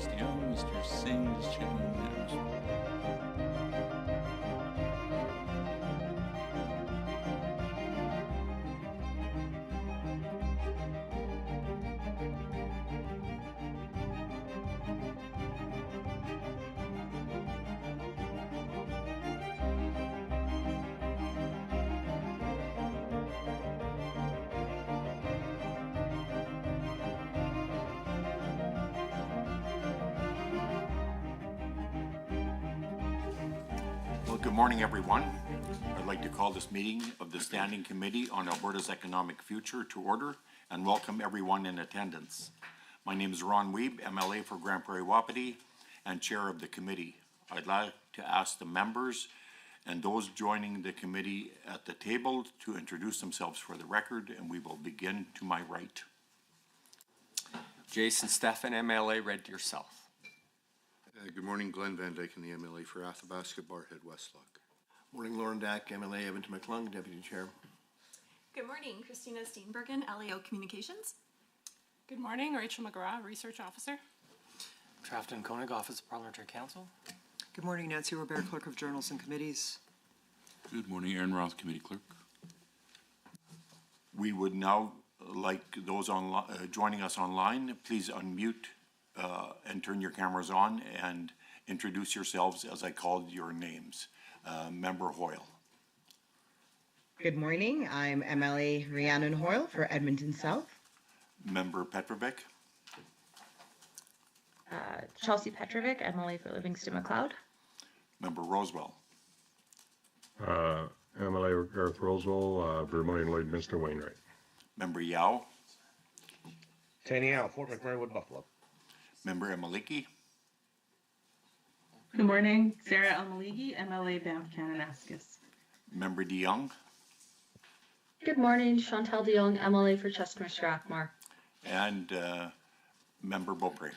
Mr. Young, Mr. Singh, Mr. Chairman. Well, good morning, everyone. I'd like to call this meeting of the Standing Committee on Alberta's Economic Future to order and welcome everyone in attendance. My name is Ron Weeb, MLA for Grand Prairie Wapiti and Chair of the committee. I'd like to ask the members and those joining the committee at the table to introduce themselves for the record, and we will begin to my right. Jason Stefan, MLA, read yourself. Good morning, Glenn Van Dyken, the MLA for Athabasca, Barhead, Westlock. Morning, Lauren Dack, MLA, Edmonton McClung, Deputy Chair. Good morning, Christina Steenbergen, LEO Communications. Good morning, Rachel McGraw, Research Officer. Trafton Koenig, Office of Parliamentary Counsel. Good morning, Nancy Robert, Clerk of Journals and Committees. Good morning, Aaron Roth, Committee Clerk. We would now like those joining us online, please unmute and turn your cameras on and introduce yourselves as I called your names. Member Hoyle. Good morning. I'm MLA Rhiannon Hoyle for Edmonton South. Member Petrovic. Chelsea Petrovic, MLA for Livingston McLeod. Member Roswell. MLA Garth Roswell, Vermilion Lloydminster Wainwright. Member Yao. Tanny Yao, Fort McMurray Wood Buffalo. Member Emaliki. Good morning, Sarah Almaligi, MLA Banff Kananaskis. Member DeYoung. Good morning, Chantal DeYoung, MLA for Chestermere Strathmore. And Member Beaupre.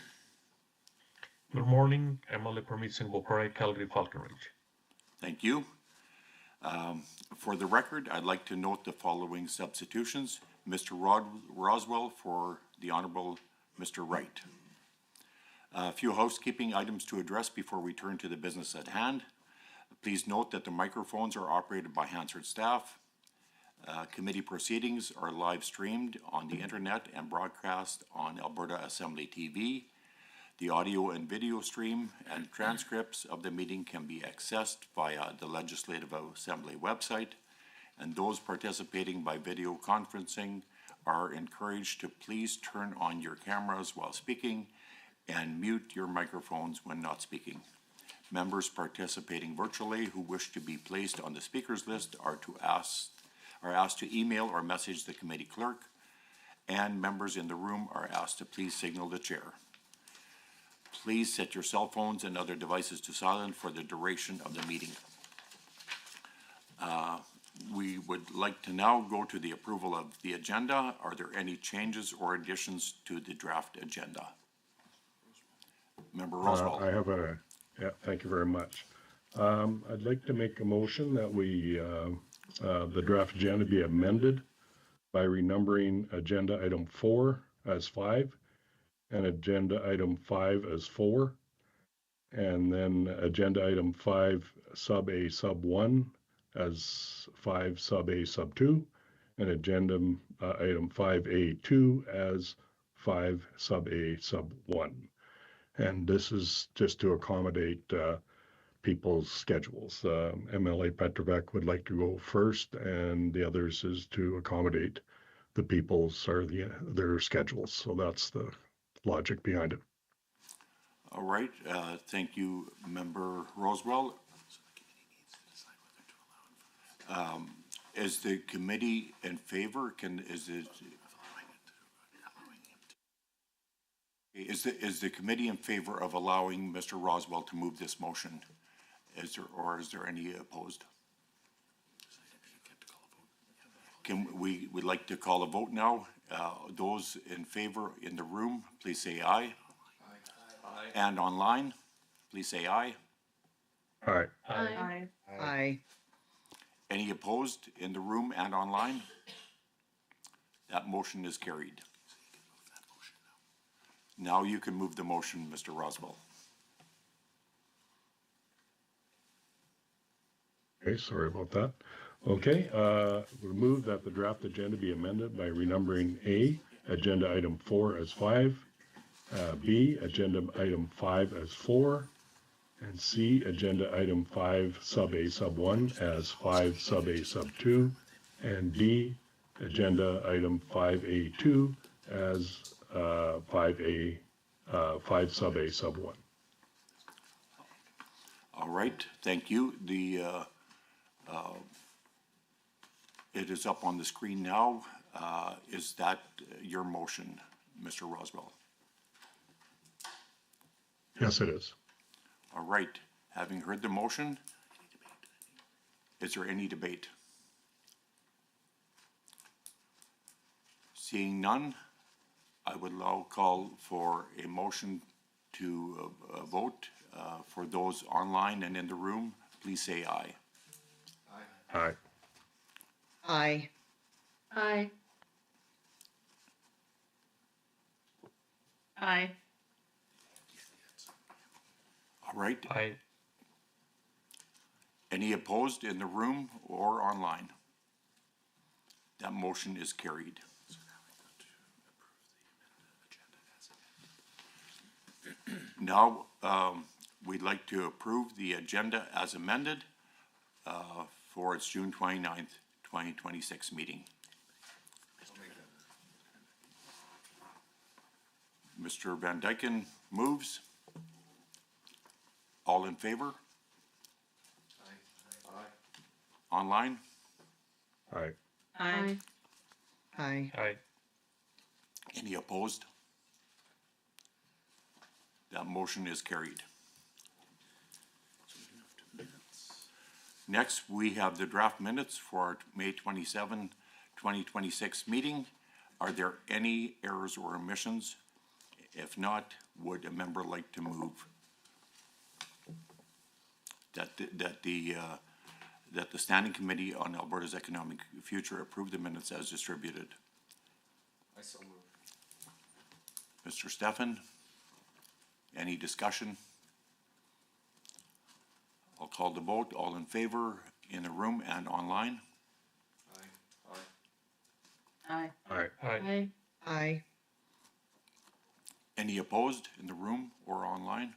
Good morning, MLA Permit Singh Beaupre, Calgary Falconridge. Thank you. For the record, I'd like to note the following substitutions. Mr. Roswell for the Honorable Mr. Wright. A few housekeeping items to address before we turn to the business at hand. Please note that the microphones are operated by Hansard staff. Committee proceedings are live streamed on the internet and broadcast on Alberta Assembly TV. The audio and video stream and transcripts of the meeting can be accessed via the Legislative Assembly website, and those participating by video conferencing are encouraged to please turn on your cameras while speaking and mute your microphones when not speaking. Members participating virtually who wish to be placed on the speakers list are asked to email or message the committee clerk, and members in the room are asked to please signal the chair. Please set your cell phones and other devices to silent for the duration of the meeting. We would like to now go to the approval of the agenda. Are there any changes or additions to the draft agenda? Member Roswell. Thank you very much. I'd like to make a motion that the draft agenda be amended by renumbering agenda item 4 as 5 and agenda item 5 as 4, and then agenda item 5 sub A sub 1 as 5 sub A sub 2, and agenda item 5A2 as 5 sub A sub 1. And this is just to accommodate people's schedules. MLA Petrovic would like to go first, and the others is to accommodate the people's or their schedules. So that's the logic behind it. All right. Thank you, Member Roswell. Is the committee in favor? Is the committee in favor of allowing Mr. Roswell to move this motion? Is there any opposed? We'd like to call a vote now. Those in favor in the room, please say aye. Aye. And online, please say aye. Aye. Aye. Aye. Any opposed in the room and online? That motion is carried. Now you can move the motion, Mr. Roswell. Okay, sorry about that. Okay, we'll move that the draft agenda be amended by renumbering A, agenda item 4 as 5, B, agenda item 5 as 4, and C, agenda item 5 sub A sub 1 as 5 sub A sub 2, and D, agenda item 5A2 as 5A 5 sub A sub 1. All right, thank you. It is up on the screen now. Is that your motion, Mr. Roswell? Yes, it is. All right, having heard the motion, is there any debate? Seeing none, I would now call for a motion to vote. For those online and in the room, please say aye. Aye. Aye. Aye. Aye. All right, Aye. any opposed in the room or online? That motion is carried. Now, we'd like to approve the agenda as amended for its June 29th, 2026 meeting. Mr. Van Dyken moves. All in favor? Online? Aye. Aye. Aye. Aye. Any opposed? That motion is carried. Next, we have the draft minutes for our May 27, 2026 meeting. Are there any errors or omissions? If not, would a member like to move that the Standing Committee on Alberta's Economic Future approve the minutes as distributed? I so move. Mr. Stefan, any discussion? I'll call the vote. All in favor in the room and online? Aye. Aye. Aye. Aye. Any opposed in the room or online?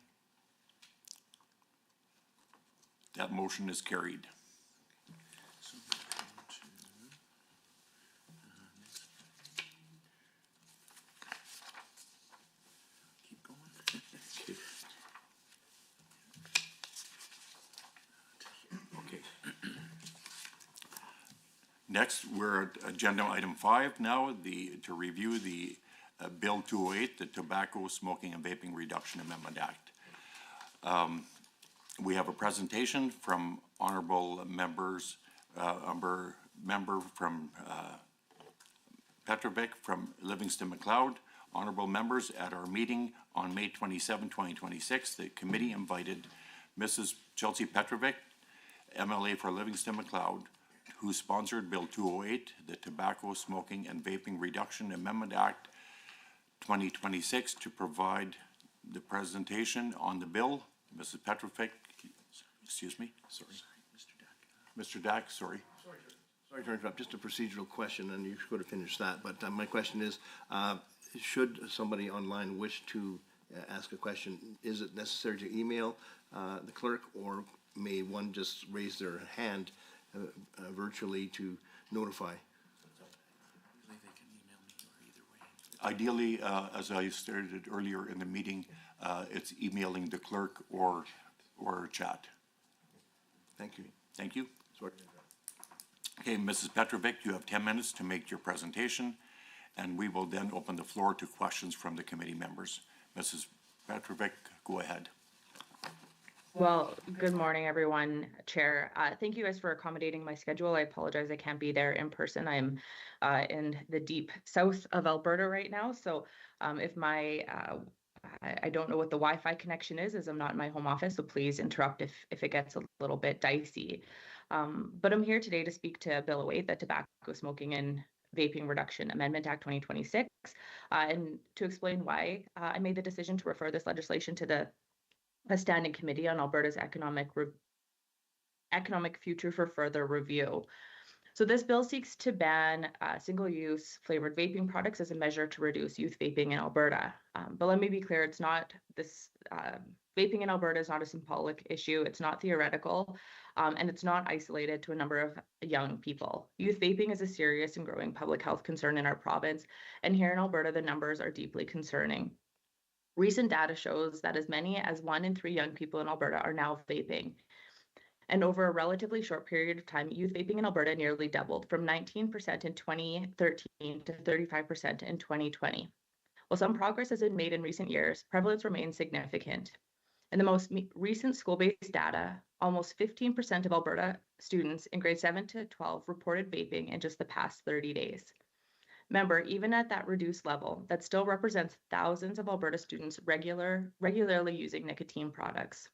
That motion is carried. Okay. Next, we're at agenda item 5 now, to review the Bill 208, the Tobacco, Smoking and Vaping Reduction Amendment Act. We have a presentation from honorable members, member from Petrovic, from Livingston McLeod. Honorable members, at our meeting on May 27, 2026, the committee invited Mrs. Chelsea Petrovic, MLA for Livingston McLeod, who sponsored Bill 208, the Tobacco, Smoking and Vaping Reduction Amendment Act 2026, to provide the presentation on the bill. Mrs. Petrovic, excuse me, sorry. Mr. Dack, sorry. Sorry to interrupt, just a procedural question, and you should go to finish that, but my question is, should somebody online wish to ask a question, is it necessary to email the clerk, or may one just raise their hand virtually to notify? Ideally, as I stated earlier in the meeting, it's emailing the clerk or chat. Thank you. Thank you. Okay, Mrs. Petrovic, you have 10 minutes to make your presentation, and we will then open the floor to questions from the committee members. Mrs. Petrovic, go ahead. Well, good morning, everyone. Chair, thank you guys for accommodating my schedule. I apologize I can't be there in person. I'm in the deep south of Alberta right now, so if my I don't know what the Wi-Fi connection is, as I'm not in my home office, so please interrupt if it gets a little bit dicey. But I'm here today to speak to Bill 08, the Tobacco, Smoking and Vaping Reduction Amendment Act 2026, and to explain why I made the decision to refer this legislation to a standing committee on Alberta's economic future for further review. So this bill seeks to ban single-use flavored vaping products as a measure to reduce youth vaping in Alberta. But let me be clear, it's not this vaping in Alberta is not a symbolic issue. It's not theoretical, and it's not isolated to a number of young people. Youth vaping is a serious and growing public health concern in our province, and here in Alberta, the numbers are deeply concerning. Recent data shows that as many as 1 in 3 young people in Alberta are now vaping. And over a relatively short period of time, youth vaping in Alberta nearly doubled from 19% in 2013 to 35% in 2020. While some progress has been made in recent years, prevalence remains significant. In the most recent school-based data, almost 15% of Alberta students in grades 7 to 12 reported vaping in just the past 30 days. Remember, even at that reduced level, that still represents thousands of Alberta students regularly using nicotine products.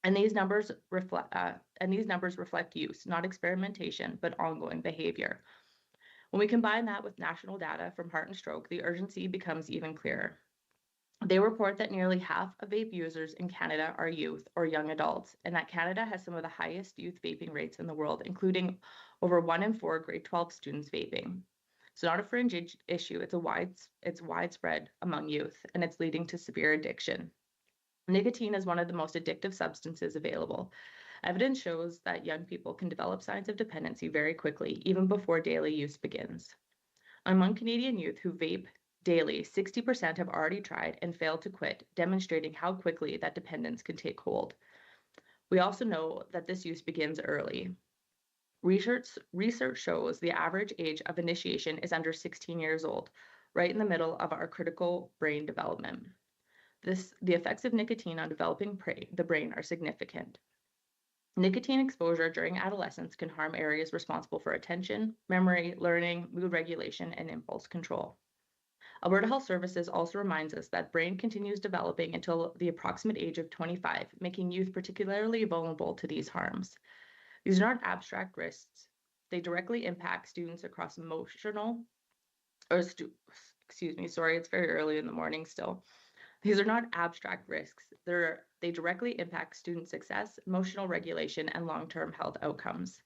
And these numbers reflect use, not experimentation, but ongoing behavior. When we combine that with national data from Heart and Stroke, the urgency becomes even clearer. They report that nearly half of vape users in Canada are youth or young adults, and that Canada has some of the highest youth vaping rates in the world, including over 1 in 4 grade 12 students vaping. So not a fringe issue, it's widespread among youth, and it's leading to severe addiction. Nicotine is one of the most addictive substances available. Evidence shows that young people can develop signs of dependency very quickly, even before daily use begins. Among Canadian youth who vape daily, 60% have already tried and failed to quit, demonstrating how quickly that dependence can take hold. We also know that this use begins early. Research shows the average age of initiation is under 16 years old, right in the middle of our critical brain development. The effects of nicotine on developing the brain are significant. Nicotine exposure during adolescence can harm areas responsible for attention, memory, learning, mood regulation, and impulse control. Alberta Health Services also reminds us that brain continues developing until the approximate age of 25, making youth particularly vulnerable to these harms. These are not abstract risks. They directly impact students across it's very early in the morning still. These are not abstract risks. They directly impact student success, emotional regulation, and long-term health outcomes.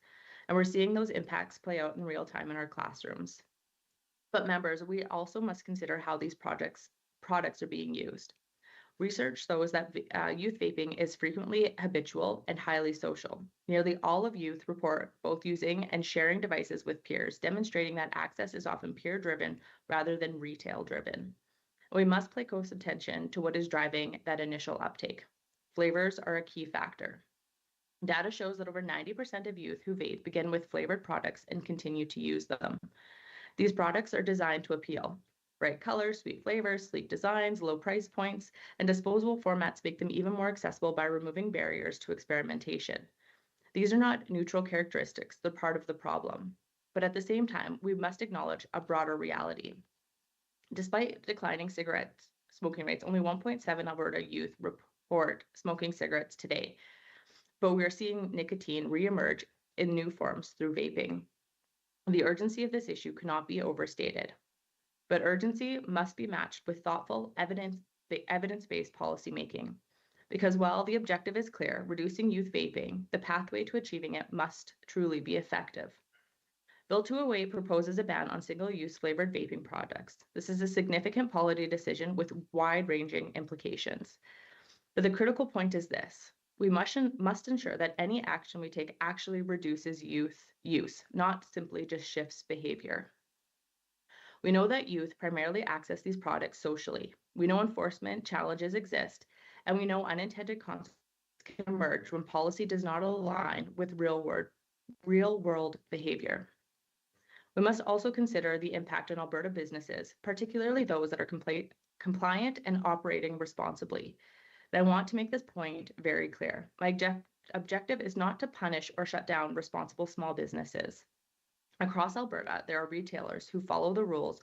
And we're seeing those impacts play out in real time in our classrooms. But members, we also must consider how these products are being used. Research shows that youth vaping is frequently habitual and highly social. Nearly all of youth report both using and sharing devices with peers, demonstrating that access is often peer-driven rather than retail-driven. We must pay close attention to what is driving that initial uptake. Flavors are a key factor. Data shows that over 90% of youth who vape begin with flavored products and continue to use them. These products are designed to appeal. Bright colors, sweet flavors, sleek designs, low price points, and disposable formats make them even more accessible by removing barriers to experimentation. These are not neutral characteristics, they're part of the problem. But at the same time, we must acknowledge a broader reality. Despite declining cigarette smoking rates, only 1.7 Alberta youth report smoking cigarettes today. But we are seeing nicotine reemerge in new forms through vaping. The urgency of this issue cannot be overstated. But urgency must be matched with thoughtful, evidence-based policymaking. Because while the objective is clear, reducing youth vaping, the pathway to achieving it must truly be effective. Bill 208 proposes a ban on single-use flavored vaping products. This is a significant policy decision with wide-ranging implications. But the critical point is this. We must ensure that any action we take actually reduces youth use, not simply just shifts behavior. We know that youth primarily access these products socially. We know enforcement challenges exist, and we know unintended consequences can emerge when policy does not align with real-world behavior. We must also consider the impact on Alberta businesses, particularly those that are compliant and operating responsibly. And I want to make this point very clear. My objective is not to punish or shut down responsible small businesses. Across Alberta, there are retailers who follow the rules,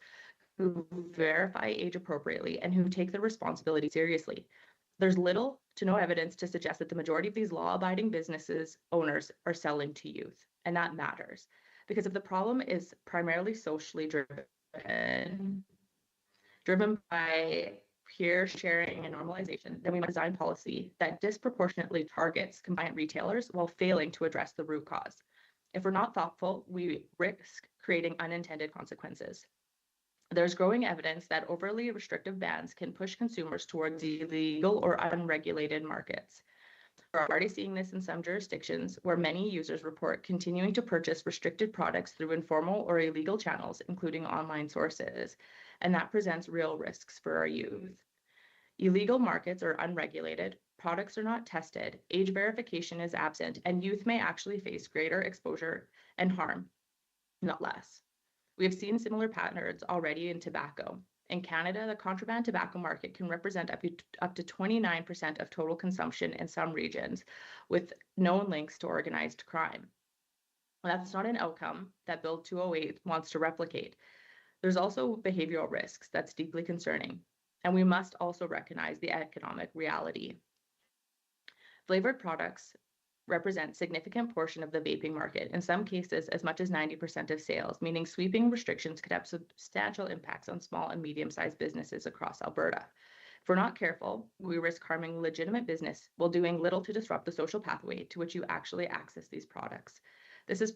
who verify age appropriately, and who take their responsibility seriously. There's little to no evidence to suggest that the majority of these law-abiding businesses owners are selling to youth, and that matters. Because if the problem is primarily socially driven by peer sharing and normalization, then we must design policy that disproportionately targets compliant retailers while failing to address the root cause. If we're not thoughtful, we risk creating unintended consequences. There's growing evidence that overly restrictive bans can push consumers towards illegal or unregulated markets. We're already seeing this in some jurisdictions where many users report continuing to purchase restricted products through informal or illegal channels, including online sources, and that presents real risks for our youth. Illegal markets are unregulated, products are not tested, age verification is absent, and youth may actually face greater exposure and harm, not less. We have seen similar patterns already in tobacco. In Canada, the contraband tobacco market can represent up to 29% of total consumption in some regions, with known links to organized crime. That's not an outcome that Bill 208 wants to replicate. There's also behavioral risks that's deeply concerning, and we must also recognize the economic reality. Flavored products represent significant portion of the vaping market, in some cases as much as 90% of sales, meaning sweeping restrictions could have substantial impacts on small and medium-sized businesses across Alberta. If we're not careful, we risk harming legitimate business while doing little to disrupt the social pathway to which you actually access these products. This is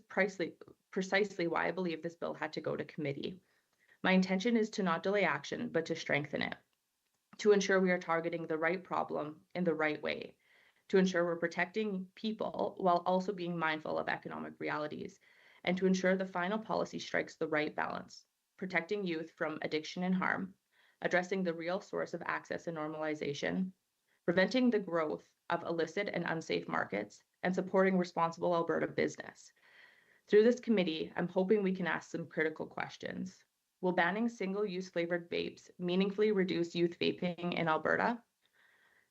precisely why I believe this bill had to go to committee. My intention is to not delay action, but to strengthen it, to ensure we are targeting the right problem in the right way, to ensure we're protecting people while also being mindful of economic realities, and to ensure the final policy strikes the right balance, protecting youth from addiction and harm, addressing the real source of access and normalization, preventing the growth of illicit and unsafe markets, and supporting responsible Alberta business. Through this committee, I'm hoping we can ask some critical questions. Will banning single-use flavored vapes meaningfully reduce youth vaping in Alberta?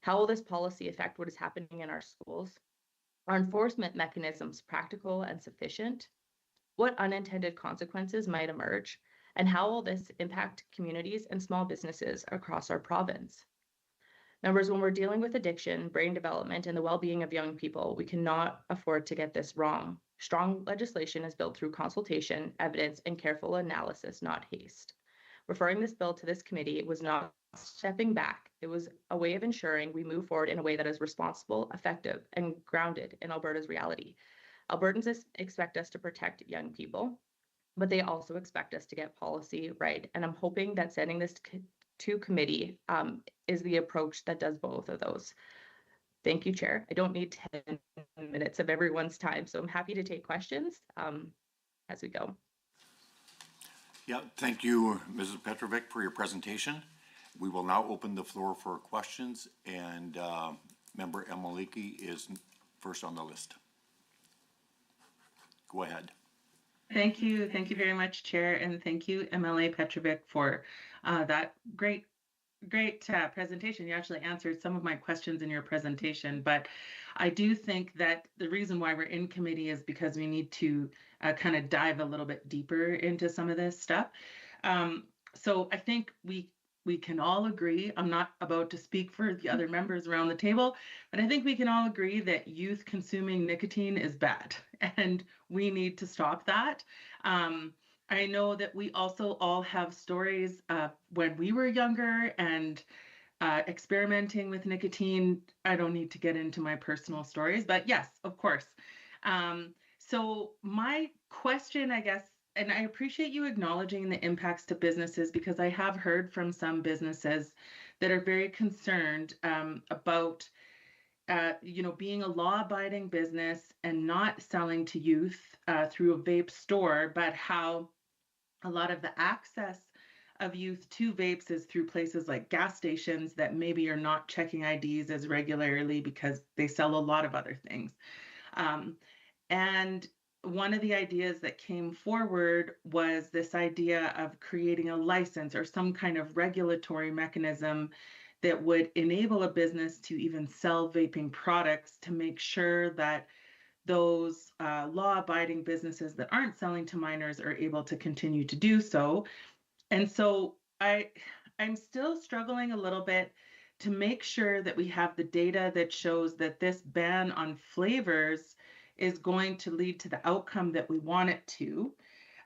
How will this policy affect what is happening in our schools? Are enforcement mechanisms practical and sufficient? What unintended consequences might emerge? And how will this impact communities and small businesses across our province? Members, when we're dealing with addiction, brain development, and the well-being of young people, we cannot afford to get this wrong. Strong legislation is built through consultation, evidence, and careful analysis, not haste. Referring this bill to this committee was not stepping back. It was a way of ensuring we move forward in a way that is responsible, effective, and grounded in Alberta's reality. Albertans expect us to protect young people, but they also expect us to get policy right. And I'm hoping that sending this to committee is the approach that does both of those. Thank you, Chair. I don't need 10 minutes of everyone's time, so I'm happy to take questions as we go. Yeah, thank you, Mrs. Petrovic, for your presentation. We will now open the floor for questions, and Member Emaliki is first on the list. Go ahead. Thank you very much, Chair, and thank you, MLA Petrovic, for that great presentation. You actually answered some of my questions in your presentation, but I do think that the reason why we're in committee is because we need to kind of dive a little bit deeper into some of this stuff. So I think we can all agree, I'm not about to speak for the other members around the table, but I think we can all agree that youth consuming nicotine is bad and we need to stop that. I know that we also all have stories when we were younger and experimenting with nicotine. I don't need to get into my personal stories, but yes, of course. So my question, I guess, and I appreciate you acknowledging the impacts to businesses, because I have heard from some businesses that are very concerned about being a law-abiding business and not selling to youth through a vape store, but how a lot of the access of youth to vapes is through places like gas stations that maybe are not checking IDs as regularly because they sell a lot of other things. And one of the ideas that came forward was this idea of creating a license or some kind of regulatory mechanism that would enable a business to even sell vaping products, to make sure that those law-abiding businesses that aren't selling to minors are able to continue to do so. And so I'm still struggling a little bit to make sure that we have the data that shows that this ban on flavors is going to lead to the outcome that we want it to.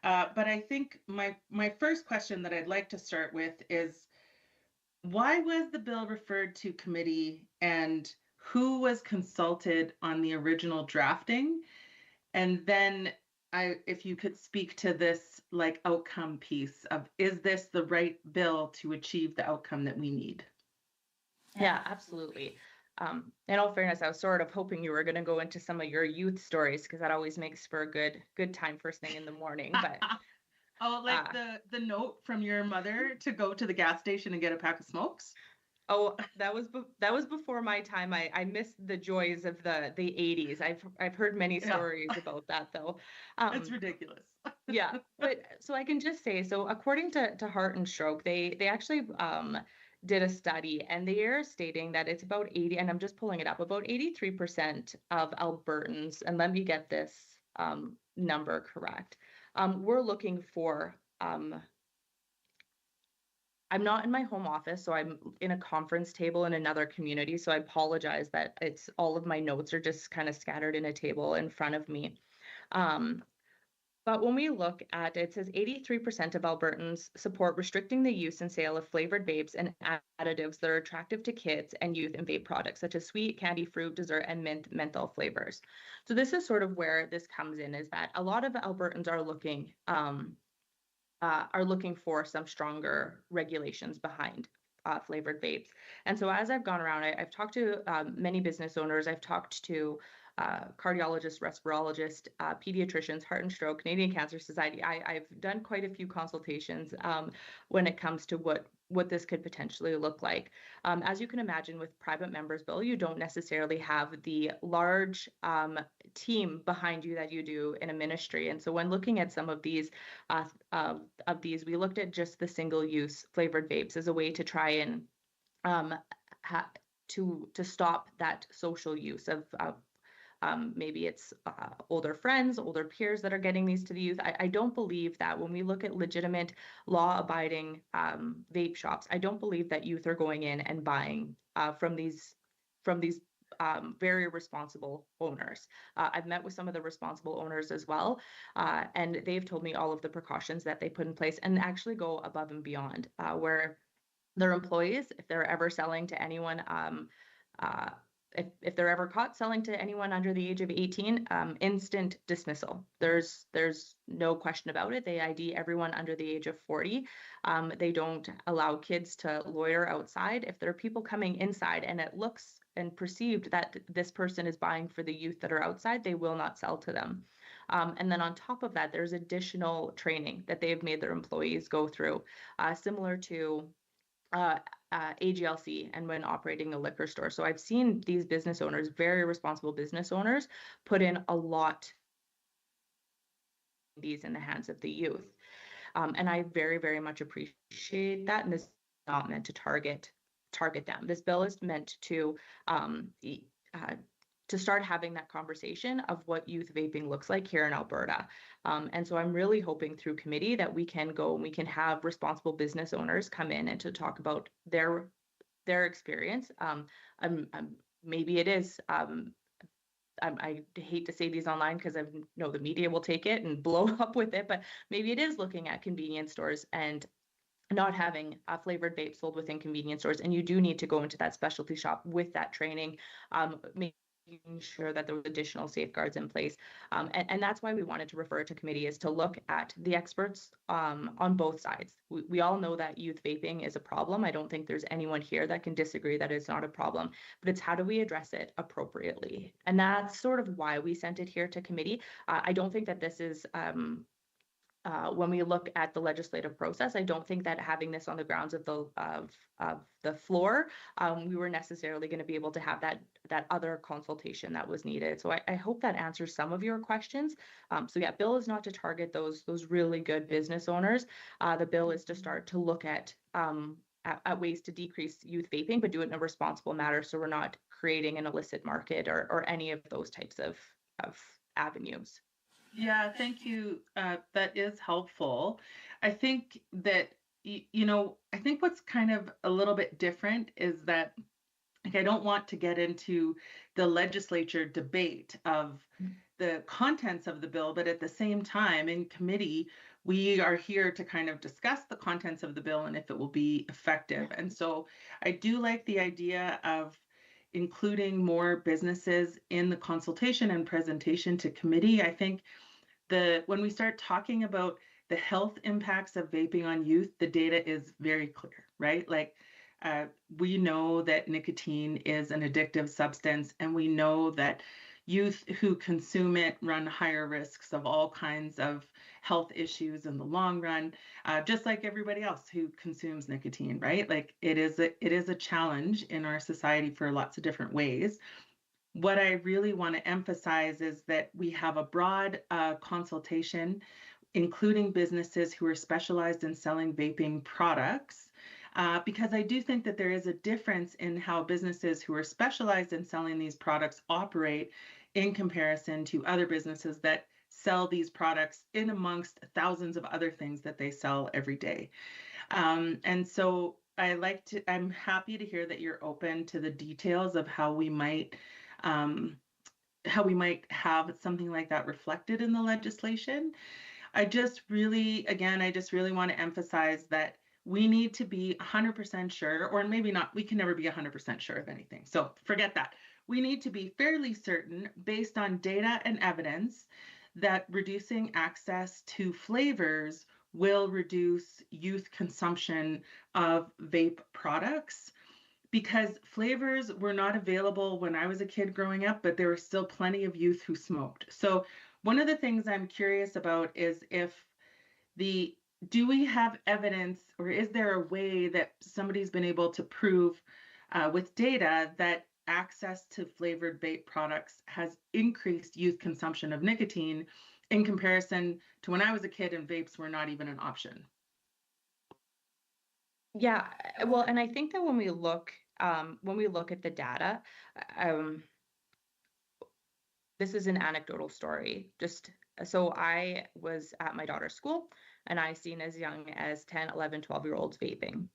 But I think my first question that I'd like to start with is, why was the bill referred to committee, and who was consulted on the original drafting? And then if you could speak to this like outcome piece of, is this the right bill to achieve the outcome that we need? Yeah, absolutely. In all fairness, I was sort of hoping you were going to go into some of your youth stories, because that always makes for a good time first thing in the morning. But oh, like the note from your mother to go to the gas station and get a pack of smokes? Oh, that was before my time. I missed the joys of the 80s. I've heard many stories about that though. It's ridiculous. Yeah, but so I can just say, so according to Heart and Stroke, they actually did a study, and they are stating that it's about 80, and I'm just pulling it up, about 83% of Albertans, and let me get this number correct. We're looking for I'm not in my home office, so I'm in a conference table in another community. So I apologize that it's all of my notes are just kind of scattered in a table in front of me. But when we look at it, it says 83% of Albertans support restricting the use and sale of flavored vapes and additives that are attractive to kids and youth in vape products, such as sweet, candy, fruit, dessert, and menthol flavors. So this is sort of where this comes in, is that a lot of Albertans are looking for some stronger regulations behind flavored vapes. And so as I've gone around, I've talked to many business owners. I've talked to cardiologists, respirologists, pediatricians, Heart and Stroke, Canadian Cancer Society. I've done quite a few consultations when it comes to what this could potentially look like. As you can imagine, with private members bill, you don't necessarily have the large team behind you that you do in a ministry. And so when looking at some of these, we looked at just the single-use flavored vapes as a way to try and to stop that social use of maybe it's older friends, older peers that are getting these to the youth. I don't believe that when we look at legitimate law-abiding vape shops, I don't believe that youth are going in and buying from these very responsible owners. I've met with some of the responsible owners as well, and they've told me all of the precautions that they put in place and actually go above and beyond, where their employees, if they're ever selling to anyone, if they're ever caught selling to anyone under the age of 18, instant dismissal. There's no question about it. They ID everyone under the age of 40. They don't allow kids to loiter outside. If there are people coming inside and it looks and perceived that this person is buying for the youth that are outside, they will not sell to them. And then on top of that, there's additional training that they've made their employees go through, similar to AGLC and when operating a liquor store. So I've seen these business owners, very responsible business owners, put in a lot of these in the hands of the youth. And I very, very much appreciate that. And this is not meant to target them. This bill is meant to start having that conversation of what youth vaping looks like here in Alberta. And so I'm really hoping through committee that we can go and we can have responsible business owners come in and to talk about their experience. Maybe it is, I hate to say these online because I know the media will take it and blow up with it, but maybe it is looking at convenience stores and not having a flavored vape sold within convenience stores. And you do need to go into that specialty shop with that training, making sure that there was additional safeguards in place. And that's why we wanted to refer to committee, is to look at the experts on both sides. We all know that youth vaping is a problem. I don't think there's anyone here that can disagree that it's not a problem, but it's how do we address it appropriately? And that's sort of why we sent it here to committee. I don't think that this is when we look at the legislative process, I don't think that having this on the grounds of the floor, we were necessarily going to be able to have that other consultation that was needed. So I hope that answers some of your questions. So yeah, bill is not to target those really good business owners. The bill is to start to look at ways to decrease youth vaping, but do it in a responsible manner, so we're not creating an illicit market or any of those types of avenues. Yeah, thank you. That is helpful. I think that, I think what's kind of a little bit different is that, like, I don't want to get into the legislature debate of the contents of the bill, but at the same time in committee, we are here to kind of discuss the contents of the bill and if it will be effective. And so I do like the idea of including more businesses in the consultation and presentation to committee. I think when we start talking about the health impacts of vaping on youth, the data is very clear, right? Like we know that nicotine is an addictive substance, and we know that youth who consume it run higher risks of all kinds of health issues in the long run, just like everybody else who consumes nicotine, right? Like it is a challenge in our society for lots of different ways. What I really want to emphasize is that we have a broad consultation, including businesses who are specialized in selling vaping products, because I do think that there is a difference in how businesses who are specialized in selling these products operate in comparison to other businesses that sell these products in amongst thousands of other things that they sell every day. And so I'm happy to hear that you're open to the details of how we might have something like that reflected in the legislation. I just really want to emphasize that we need to be 100% sure, or maybe not, we can never be 100% sure of anything. So forget that. We need to be fairly certain, based on data and evidence, that reducing access to flavors will reduce youth consumption of vape products, because flavors were not available when I was a kid growing up, but there were still plenty of youth who smoked. So one of the things I'm curious about is do we have evidence, or is there a way that somebody's been able to prove with data that access to flavored vape products has increased youth consumption of nicotine in comparison to when I was a kid and vapes were not even an option? Yeah, well, and I think that when we look at the data, this is an anecdotal story. So I was at my daughter's school, and I seen as young as 10, 11, 12-year-olds vaping.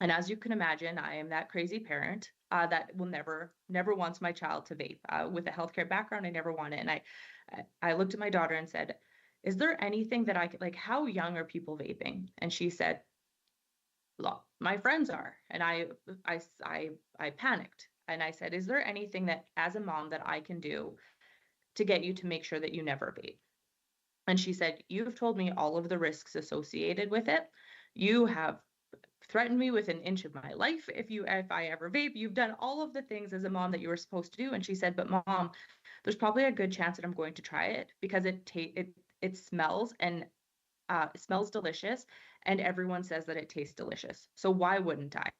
And as you can imagine, I am that crazy parent that will never wants my child to vape. With a healthcare background, I never want it. And I looked at my daughter and said, "Is there anything that I could, like, how young are people vaping?" And she said, "Look, my friends are." And I panicked, and I said, "Is there anything that, as a mom, that I can do to get you to make sure that you never vape?" And she said, "You've told me all of the risks associated with it. You have threatened me with an inch of my life if I ever vape. You've done all of the things as a mom that you were supposed to do." And she said, "But Mom, there's probably a good chance that I'm going to try it because it smells and it smells delicious, and everyone says that it tastes delicious. So why wouldn't I?"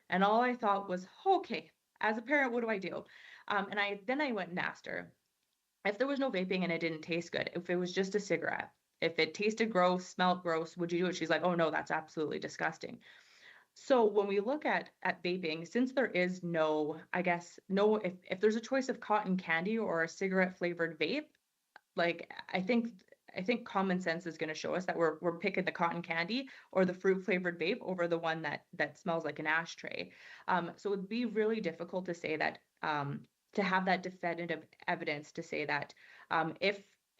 And all I thought was, okay, as a parent, what do I do? And I went and asked her, if there was no vaping and it didn't taste good, if it was just a cigarette, if it tasted gross, smelled gross, would you do it? She's like, "Oh no, that's absolutely disgusting." So when we look at vaping, since there is if there's a choice of cotton candy or a cigarette flavored vape, like I think common sense is going to show us that we're picking the cotton candy or the fruit flavored vape over the one that smells like an ashtray. So it'd be really difficult to say that to have that definitive evidence to say that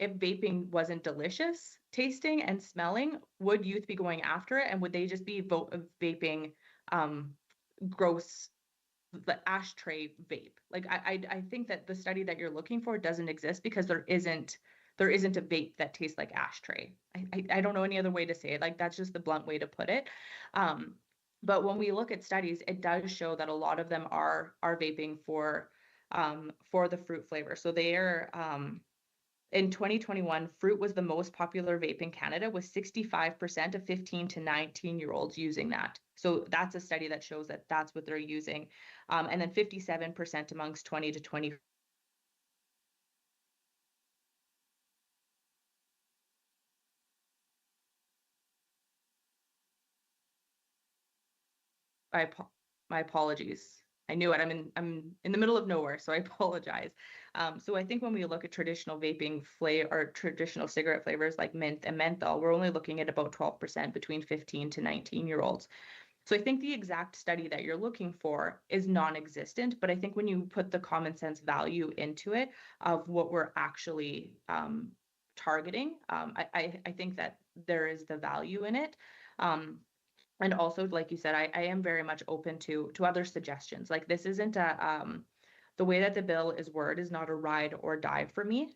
if vaping wasn't delicious tasting and smelling, would youth be going after it, and would they just be vaping gross, the ashtray vape? Like I think that the study that you're looking for doesn't exist because there isn't a vape that tastes like ashtray. I don't know any other way to say it. Like that's just the blunt way to put it. But when we look at studies, it does show that a lot of them are vaping for the fruit flavor. So they are in 2021, fruit was the most popular vape in Canada, with 65% of 15 to 19-year-olds using that. So that's a study that shows that that's what they're using. And then 57% amongst 20 to 20. My apologies. I knew it. I'm in the middle of nowhere, so I apologize. So I think when we look at traditional vaping flavor or traditional cigarette flavors like mint and menthol, we're only looking at about 12% between 15 to 19-year-olds. So I think the exact study that you're looking for is non-existent, but I think when you put the common sense value into it of what we're actually targeting, I think that there is the value in it. And also, like you said, I am very much open to other suggestions. Like this isn't the way that the bill is worded is not a ride or die for me.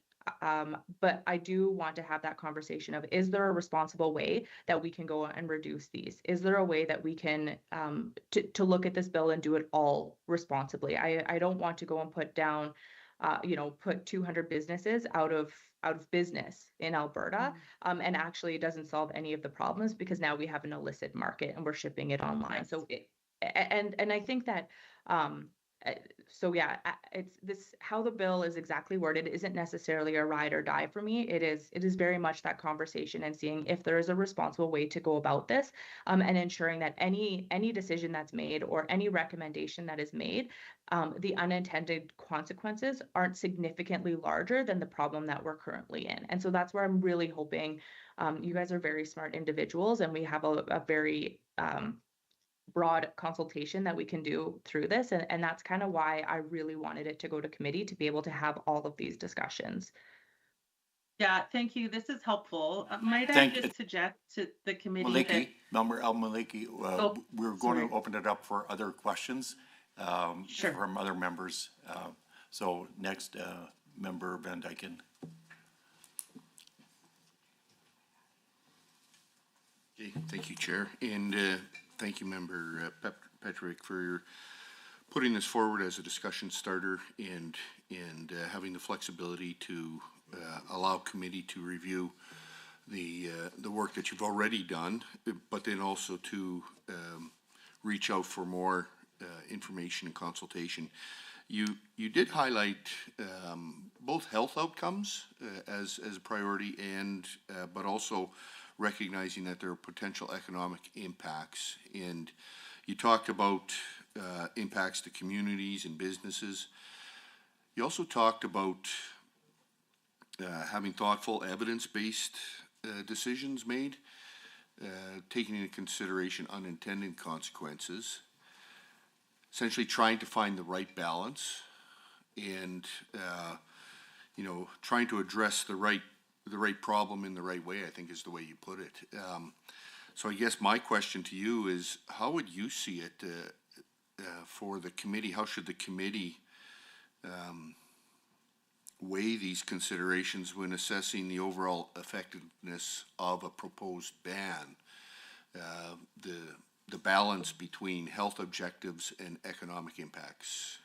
But I do want to have that conversation of, is there a responsible way that we can go and reduce these? Is there a way that we can to look at this bill and do it all responsibly? I don't want to go and put down, put 200 businesses out of business in Alberta, and actually it doesn't solve any of the problems because now we have an illicit market and we're shipping it online. So and I think that so yeah, it's this how the bill is exactly worded isn't necessarily a ride or die for me. It is very much that conversation and seeing if there is a responsible way to go about this, and ensuring that any decision that's made or any recommendation that is made, the unintended consequences aren't significantly larger than the problem that we're currently in. And so that's where I'm really hoping you guys are very smart individuals and we have a very broad consultation that we can do through this. And that's kind of why I really wanted it to go to committee to be able to have all of these discussions. Yeah, thank you. This is helpful. Might I just suggest to the committee that... Member Al-Maliki, we're going to open it up for other questions from other members. So next, Member Van Dyken. Okay, thank you, Chair. And thank you, Member Petrovic, for putting this forward as a discussion starter and having the flexibility to allow committee to review the work that you've already done, but then also to reach out for more information and consultation. You did highlight both health outcomes as a priority and but also recognizing that there are potential economic impacts. And you talked about impacts to communities and businesses. You also talked about having thoughtful, evidence-based decisions made, taking into consideration unintended consequences, essentially trying to find the right balance and, trying to address the right problem in the right way, I think is the way you put it. So I guess my question to you is, how would you see it for the committee? How should the committee weigh these considerations when assessing the overall effectiveness of a proposed ban? The balance between health objectives and economic impacts.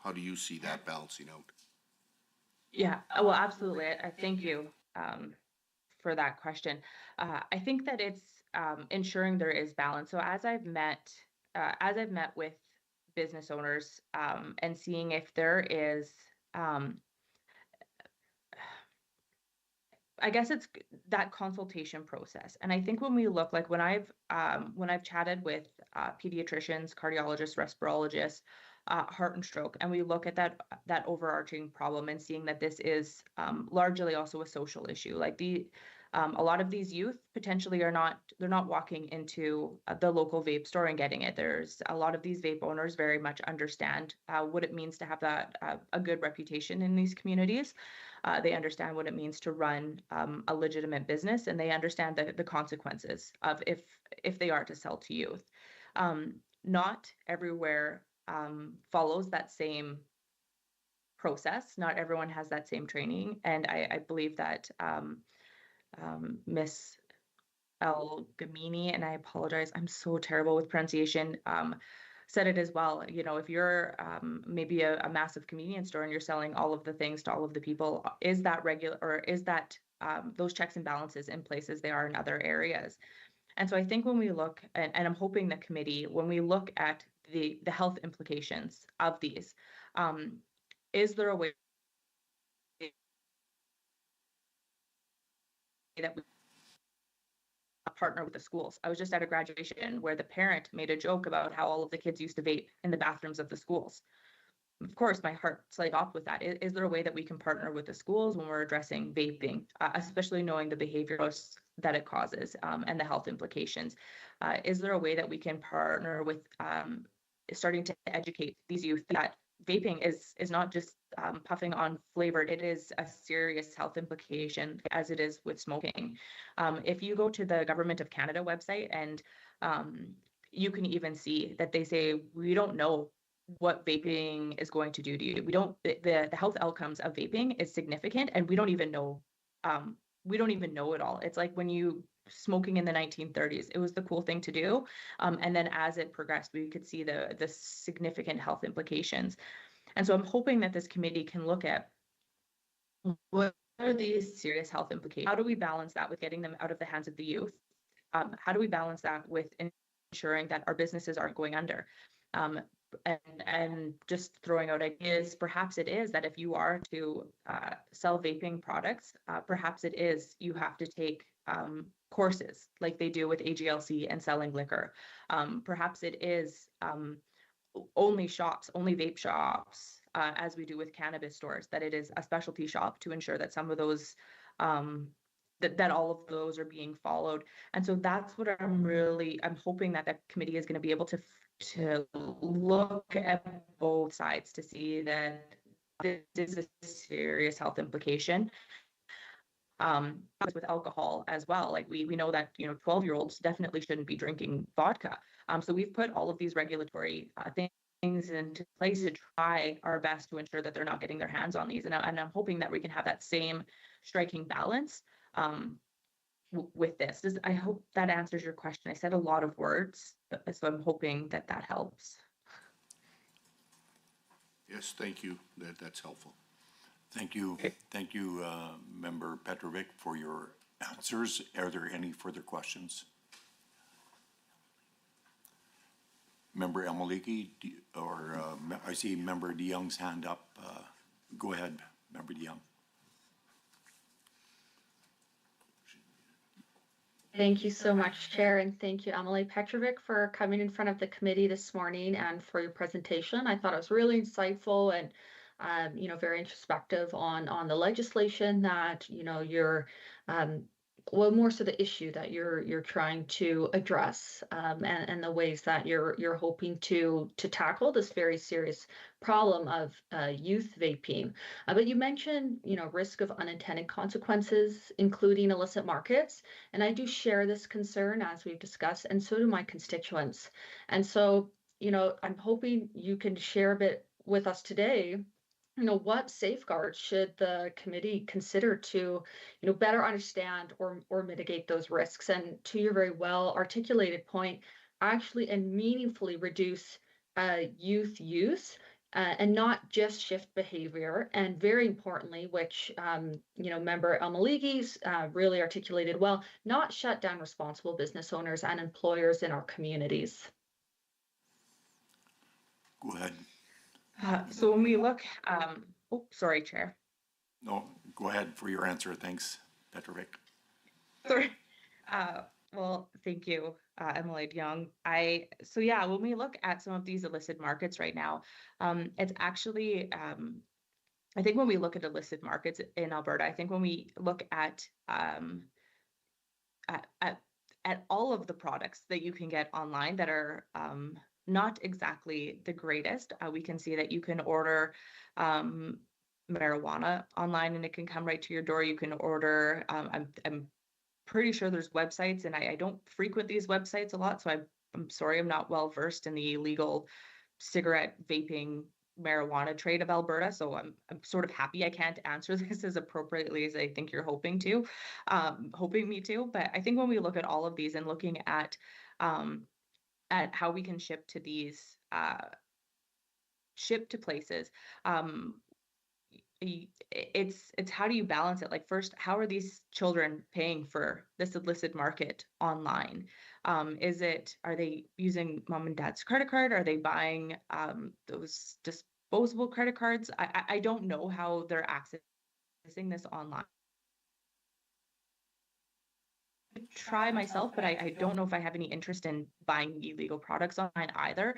How do you see that balancing out? Yeah, well, absolutely. I thank you for that question. I think that it's ensuring there is balance. So as I've met with business owners and seeing if there is, I guess it's that consultation process. And I think when we look, like when I've chatted with pediatricians, cardiologists, respirologists, heart and stroke, and we look at that overarching problem and seeing that this is largely also a social issue. Like a lot of these youth potentially they're not walking into the local vape store and getting it. There's a lot of these vape owners very much understand what it means to have that a good reputation in these communities. They understand what it means to run a legitimate business, and they understand the consequences of if they are to sell to youth. Not everywhere follows that same process. Not everyone has that same training, and I believe that Miss El Gamini, and I apologize, I'm so terrible with pronunciation, said it as well. If you're maybe a massive convenience store and you're selling all of the things to all of the people, is that regular, or is that those checks and balances in place as they are in other areas? And so I think when we look, and I'm hoping the committee, when we look at the health implications of these, is there a way that we partner with the schools? I was just at a graduation where the parent made a joke about how all of the kids used to vape in the bathrooms of the schools. of course, my heart's like off with that. Is there a way that we can partner with the schools when we're addressing vaping, especially knowing the behavior risks that it causes and the health implications? Is there a way that we can partner with starting to educate these youth that vaping is not just puffing on flavored, it is a serious health implication as it is with smoking. If you go to the Government of Canada website and you can even see that they say, we don't know what vaping is going to do to you. We don't, the health outcomes of vaping is significant and we don't even know it all. It's like when you smoking in the 1930s, it was the cool thing to do. And then as it progressed, we could see the significant health implications. And so I'm hoping that this committee can look at what are these serious health implications? How do we balance that with getting them out of the hands of the youth? How do we balance that with ensuring that our businesses aren't going under? And just throwing out ideas, perhaps it is that if you are to sell vaping products, perhaps it is you have to take courses like they do with AGLC and selling liquor. Perhaps it is only vape shops, as we do with cannabis stores, that it is a specialty shop to ensure that some of those that all of those are being followed. And so that's what I'm hoping that the committee is going to be able to look at both sides to see that this is a serious health implication. With alcohol as well, like we know that 12-year-olds definitely shouldn't be drinking vodka. So we've put all of these regulatory things into place to try our best to ensure that they're not getting their hands on these. And I'm hoping that we can have that same striking balance with this. I hope that answers your question. I said a lot of words, so I'm hoping that that helps. Yes, thank you. That's helpful. Thank you. Thank you, Member Petrovic, for your answers. Are there any further questions? Member Amaliki, I see Member DeYoung's hand up. Go ahead, Member DeYoung. Thank you so much, Chair, and thank you, Emily Petrovic, for coming in front of the committee this morning and for your presentation. I thought it was really insightful and very introspective on the legislation that more so the issue that you're trying to address, and the ways that you're hoping to tackle this very serious problem of youth vaping. But you mentioned risk of unintended consequences, including illicit markets, and I do share this concern, as we've discussed, and so do my constituents. And so I'm hoping you can share a bit with us today. What safeguards should the committee consider to, better understand or mitigate those risks? And to your very well articulated point, actually and meaningfully reduce youth use and not just shift behavior. And very importantly, which, Member Almaligi's really articulated well, not shut down responsible business owners and employers in our communities. Go ahead. So when we look, sorry, Chair. No, go ahead for your answer. Thanks, Petrovic. Sorry. Well, thank you, Emily DeYoung. When we look at some of these illicit markets right now, it's actually, I think when we look at illicit markets in Alberta, I think when we look at all of the products that you can get online that are not exactly the greatest. We can see that you can order marijuana online and it can come right to your door. You can order, I'm pretty sure there's websites, and I don't frequent these websites a lot, so I'm sorry, I'm not well versed in the illegal cigarette vaping marijuana trade of Alberta, so I'm sort of happy I can't answer this as appropriately as I think you're hoping me to. But I think when we look at all of these and looking at how we can ship to these places, it's how do you balance it? Like, first, how are these children paying for this illicit market online? Are they using mom and dad's credit card? Are they buying those disposable credit cards? I don't know how they're accessing this online. Try myself, but I don't know if I have any interest in buying illegal products online either.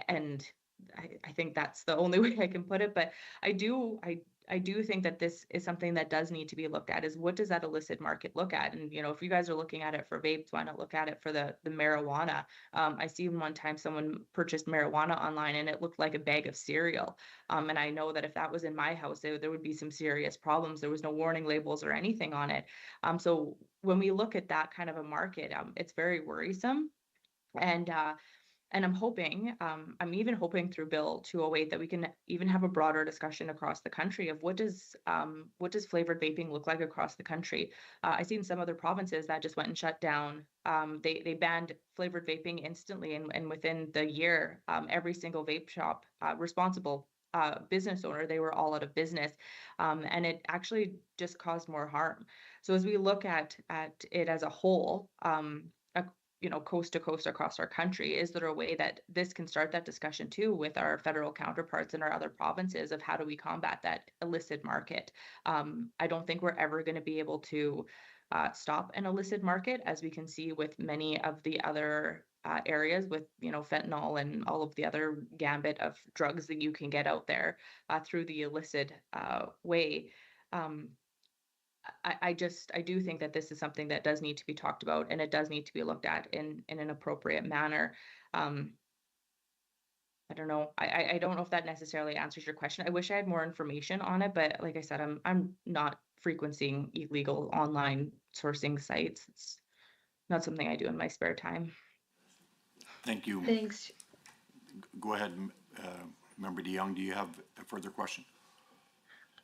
And I think that's the only way I can put it, but I do think that this is something that does need to be looked at, is what does that illicit market look at? And, if you guys are looking at it for vapes, why not look at it for the marijuana? I seen one time someone purchased marijuana online and it looked like a bag of cereal. And I know that if that was in my house, there would be some serious problems. There was no warning labels or anything on it. So when we look at that kind of a market, it's very worrisome. And I'm even hoping through Bill 208 that we can even have a broader discussion across the country of what does flavored vaping look like across the country. I've seen some other provinces that just went and shut down. They banned flavored vaping instantly, and within the year, every single vape shop responsible business owner, they were all out of business, and it actually just caused more harm. So as we look at it as a whole, coast to coast across our country, is there a way that this can start that discussion too with our federal counterparts in our other provinces of how do we combat that illicit market? I don't think we're ever going to be able to stop an illicit market, as we can see with many of the other areas with fentanyl and all of the other gambit of drugs that you can get out there through the illicit way. I do think that this is something that does need to be talked about, and it does need to be looked at in an appropriate manner. I don't know. I don't know if that necessarily answers your question. I wish I had more information on it, but like I said, I'm not frequenting illegal online sourcing sites. It's not something I do in my spare time. Thank you. Thanks. Go ahead, Member DeYoung. Do you have a further question?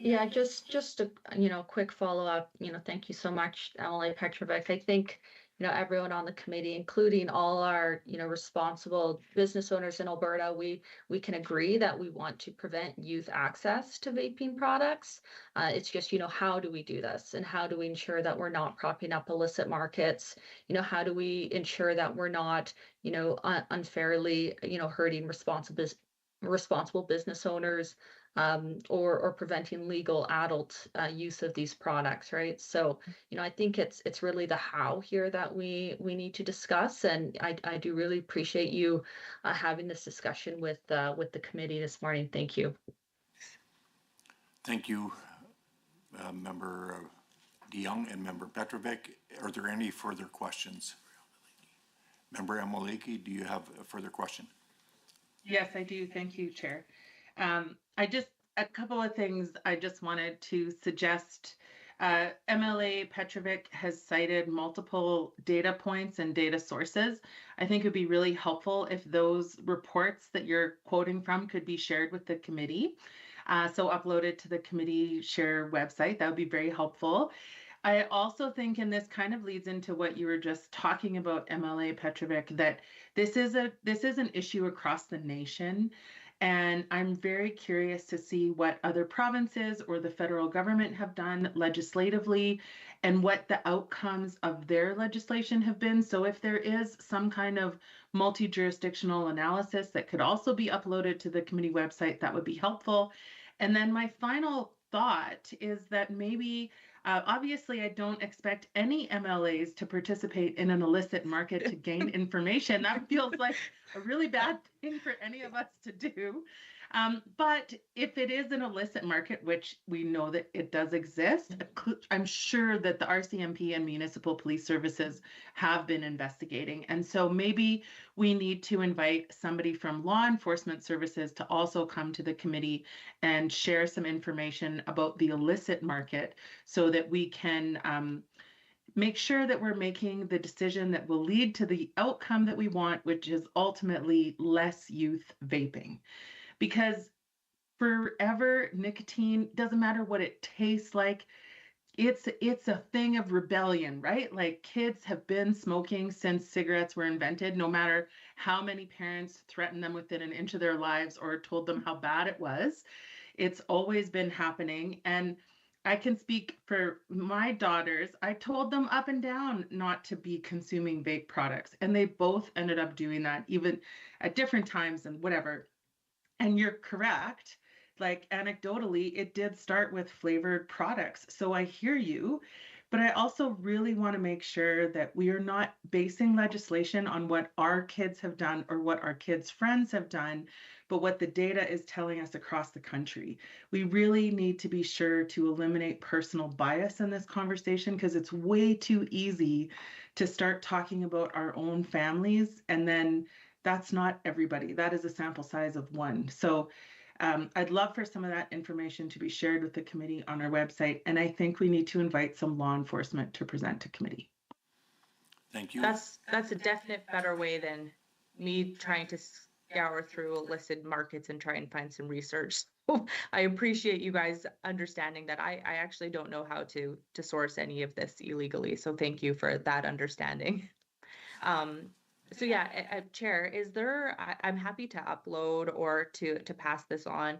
Yeah, just a quick follow-up. Thank you so much, Emily Petrovic. I think everyone on the committee, including all our responsible business owners in Alberta, we can agree that we want to prevent youth access to vaping products. It's just how do we do this, and how do we ensure that we're not propping up illicit markets? How do we ensure that we're not unfairly hurting responsible business owners, or preventing legal adult use of these products, right? So, I think it's really the how here that we need to discuss, and I do really appreciate you having this discussion with the committee this morning. Thank you. Thank you, Member DeYoung and Member Petrovic. Are there any further questions? Member Amaleki, do you have a further question? Yes, I do. Thank you, Chair. A couple of things I just wanted to suggest. MLA Petrovic has cited multiple data points and data sources. I think it would be really helpful if those reports that you're quoting from could be shared with the committee. So uploaded to the committee share website. That would be very helpful. I also think, and this kind of leads into what you were just talking about, MLA Petrovic, that this is an issue across the nation. And I'm very curious to see what other provinces or the federal government have done legislatively and what the outcomes of their legislation have been. So if there is some kind of multi-jurisdictional analysis that could also be uploaded to the committee website, that would be helpful. And then my final thought is that maybe obviously, I don't expect any MLAs to participate in an illicit market to gain information. That feels like a really bad thing for any of us to do. But if it is an illicit market, which we know that it does exist, I'm sure that the RCMP and municipal police services have been investigating. And so maybe we need to invite somebody from law enforcement services to also come to the committee and share some information about the illicit market so that we can make sure that we're making the decision that will lead to the outcome that we want, which is ultimately less youth vaping. Because forever, nicotine, doesn't matter what it tastes like, it's a thing of rebellion, right? Like, kids have been smoking since cigarettes were invented, no matter how many parents threatened them within an inch of their lives or told them how bad it was. It's always been happening. And I can speak for my daughters. I told them up and down not to be consuming vape products, and they both ended up doing that, even at different times and whatever. And you're correct. Like, anecdotally, it did start with flavored products. So I hear you, But I also really want to make sure that we are not basing legislation on what our kids have done or what our kids' friends have done, but what the data is telling us across the country. We really need to be sure to eliminate personal bias in this conversation, because it's way too easy to start talking about our own families, and then that's not everybody. That is a sample size of one. So I'd love for some of that information to be shared with the committee on our website, and I think we need to invite some law enforcement to present to committee. Thank you. That's a definite better way than me trying to scour through illicit markets and try and find some research. I appreciate you guys understanding that I actually don't know how to source any of this illegally. So thank you for that understanding. So yeah, Chair, is there, I'm happy to upload or to pass this on.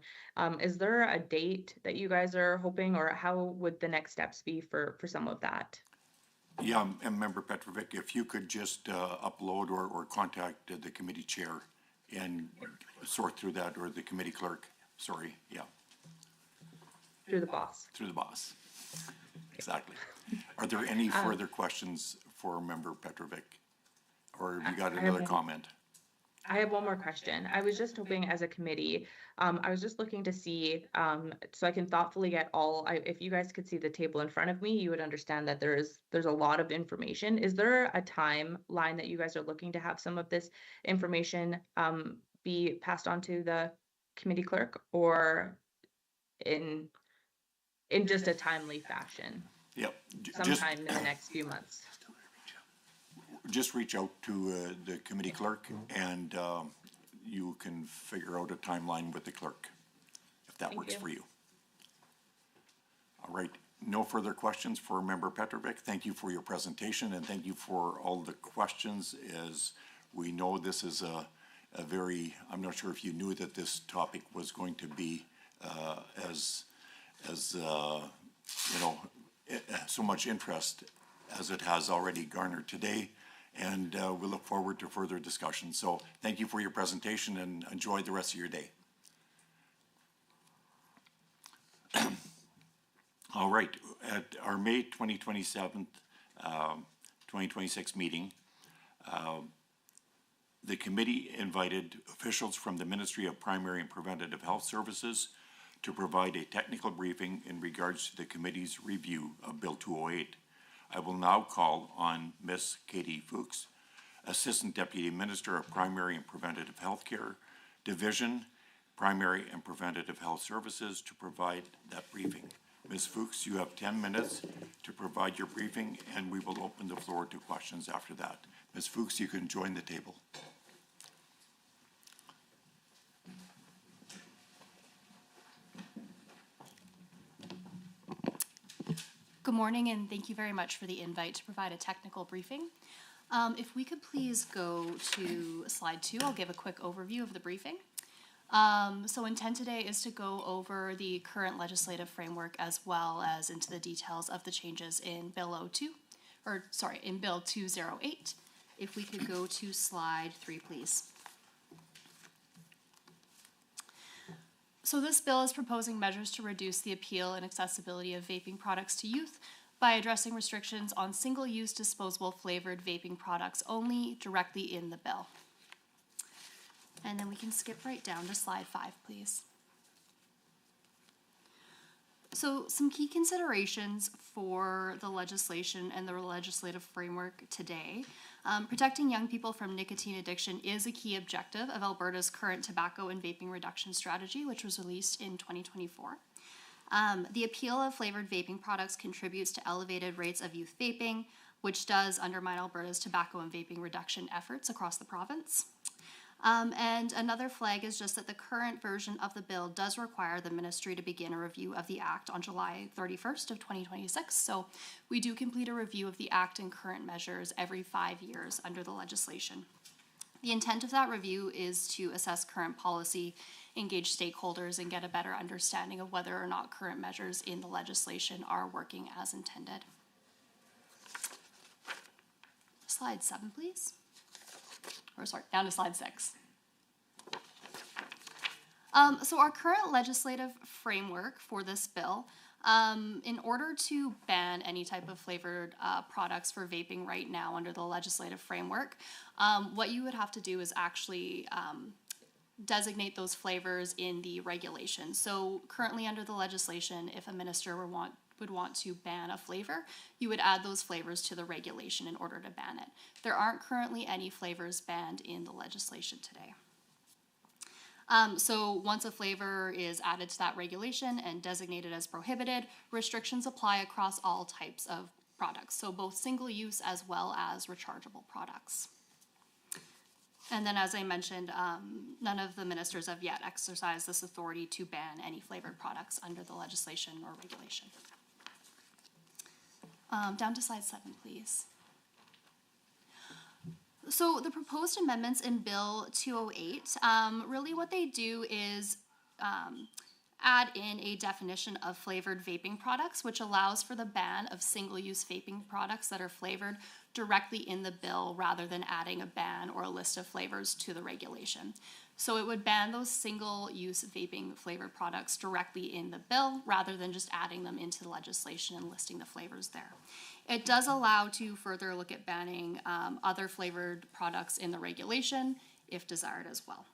Is there a date that you guys are hoping, or how would the next steps be for some of that? Yeah, and Member Petrovic, if you could just upload or contact the committee chair and sort through that, or the committee clerk, sorry, yeah. Through the boss. Through the boss, exactly. Are there any further questions for Member Petrovic? Or have you got another comment? I have one more question. I was just hoping as a committee, I was just looking to see, so I can thoughtfully get if you guys could see the table in front of me, you would understand that there's a lot of information. Is there a timeline that you guys are looking to have some of this information be passed on to the committee clerk, or in just a timely fashion? Yep. Sometime in the next few months. Just reach out to the committee clerk, and you can figure out a timeline with the clerk, if that works for you. All right, no further questions for Member Petrovic. Thank you for your presentation, and thank you for all the questions. As we know, this is a very, I'm not sure if you knew that this topic was going to be as you know, so much interest as it has already garnered today. And we look forward to further discussion. So thank you for your presentation, and enjoy the rest of your day. All right, at our May 2026 meeting, the committee invited officials from the Ministry of Primary and Preventative Health Services to provide a technical briefing in regards to the committee's review of Bill 208. I will now call on Ms. Katie Fuchs, Assistant Deputy Minister of Primary and Preventative Health Care Division, Primary and Preventative Health Services, to provide that briefing. Ms. Fuchs, you have 10 minutes to provide your briefing, and we will open the floor to questions after that. Ms. Fuchs, you can join the table. Good morning, and thank you very much for the invite to provide a technical briefing. If we could please go to slide 2, I'll give a quick overview of the briefing. So intent today is to go over the current legislative framework as well as into the details of the changes in Bill 208. If we could go to slide 3, please. So this bill is proposing measures to reduce the appeal and accessibility of vaping products to youth by addressing restrictions on single-use disposable flavored vaping products only directly in the bill. And then we can skip right down to slide 5, please. So some key considerations for the legislation and the legislative framework today. Protecting young people from nicotine addiction is a key objective of Alberta's current tobacco and vaping reduction strategy, which was released in 2024. The appeal of flavored vaping products contributes to elevated rates of youth vaping, which does undermine Alberta's tobacco and vaping reduction efforts across the province. And another flag is just that the current version of the bill does require the ministry to begin a review of the Act on July 31st of 2026. So we do complete a review of the Act and current measures every 5 years under the legislation. The intent of that review is to assess current policy, engage stakeholders, and get a better understanding of whether or not current measures in the legislation are working as intended. Slide 7, please. Or sorry, down to slide 6. So our current legislative framework for this bill In order to ban any type of flavored products for vaping right now under the legislative framework, what you would have to do is actually designate those flavors in the regulation. So currently under the legislation, if a minister would want to ban a flavor, you would add those flavors to the regulation in order to ban it. There aren't currently any flavors banned in the legislation today. So once a flavor is added to that regulation and designated as prohibited, restrictions apply across all types of products, so both single use as well as rechargeable products. And then, as I mentioned, none of the ministers have yet exercised this authority to ban any flavored products under the legislation or regulation. Down to slide 7, please. So the proposed amendments in Bill 208, really what they do is add in a definition of flavored vaping products, which allows for the ban of single-use vaping products that are flavored directly in the bill rather than adding a ban or a list of flavors to the regulation. So it would ban those single-use vaping flavored products directly in the bill rather than just adding them into the legislation and listing the flavors there. It does allow to further look at banning other flavored products in the regulation if desired as well.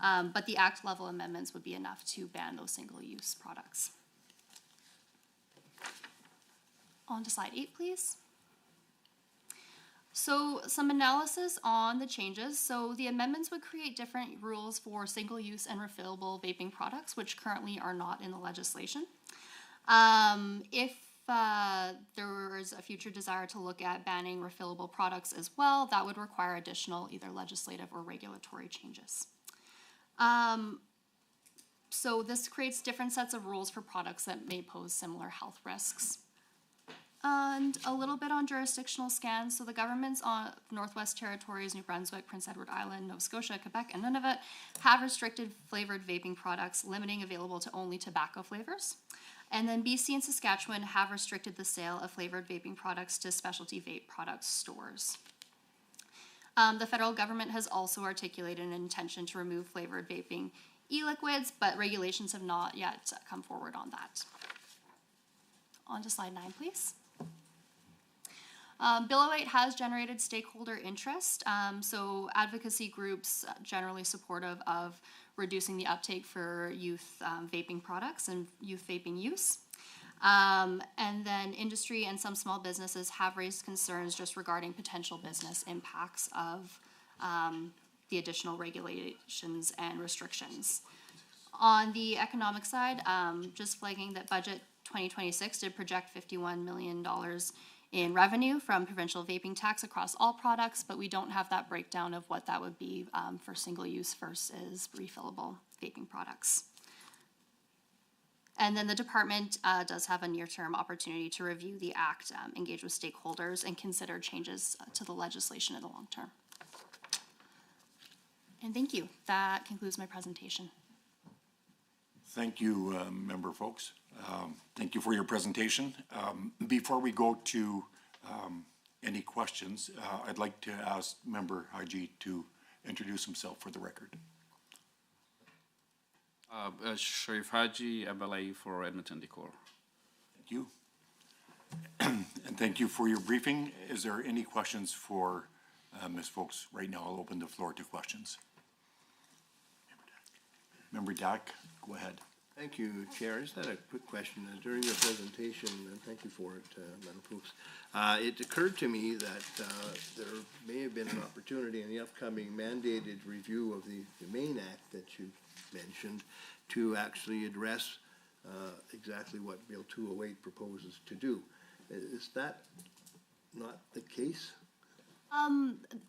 But the act level amendments would be enough to ban those single-use products. On to slide 8, please. So some analysis on the changes. So the amendments would create different rules for single-use and refillable vaping products, which currently are not in the legislation. If there is a future desire to look at banning refillable products as well, that would require additional either legislative or regulatory changes. So this creates different sets of rules for products that may pose similar health risks. And a little bit on jurisdictional scans. So the governments on Northwest Territories, New Brunswick, Prince Edward Island, Nova Scotia, Quebec, and Nunavut have restricted flavored vaping products, limiting available to only tobacco flavors. And then BC and Saskatchewan have restricted the sale of flavored vaping products to specialty vape product stores. The federal government has also articulated an intention to remove flavored vaping e-liquids, but regulations have not yet come forward on that. On to slide 9, please. Bill 08 has generated stakeholder interest, so advocacy groups generally supportive of reducing the uptake for youth vaping products and youth vaping use. And then industry and some small businesses have raised concerns just regarding potential business impacts of the additional regulations and restrictions. On the economic side, just flagging that budget 2026 did project $51 million in revenue from provincial vaping tax across all products, but we don't have that breakdown of what that would be for single-use versus refillable vaping products. And then the department does have a near-term opportunity to review the act, engage with stakeholders, and consider changes to the legislation in the long term. And thank you. That concludes my presentation. Thank you, member folks. Thank you for your presentation. Before we go to any questions, I'd like to ask Member Haji to introduce himself for the record. Sharif Haji, MLA for Edmonton Decor. Thank you. And thank you for your briefing. Is there any questions for Ms. Folks? Right now, I'll open the floor to questions. Member Dack, go ahead. Thank you, Chair. I just had a quick question. During your presentation, and thank you for it, Madam Fuchs, it occurred to me that there may have been an opportunity in the upcoming mandated review of the main act that you mentioned to actually address exactly what Bill 208 proposes to do. Is that not the case?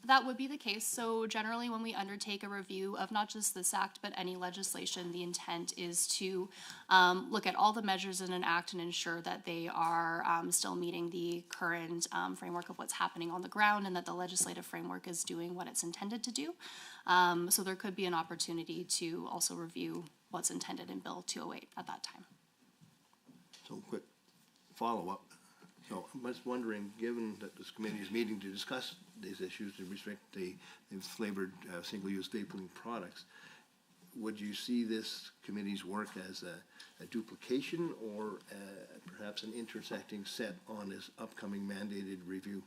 That would be the case. So generally when we undertake a review of not just this act, but any legislation, the intent is to look at all the measures in an act and ensure that they are still meeting the current framework of what's happening on the ground and that the legislative framework is doing what it's intended to do. So there could be an opportunity to also review what's intended in Bill 208 at that time. So quick follow-up. So I'm just wondering, given that this committee is meeting to discuss these issues to restrict the flavored single-use vaping products, would you see this committee's work as a duplication or perhaps an intersecting set on this upcoming mandated review?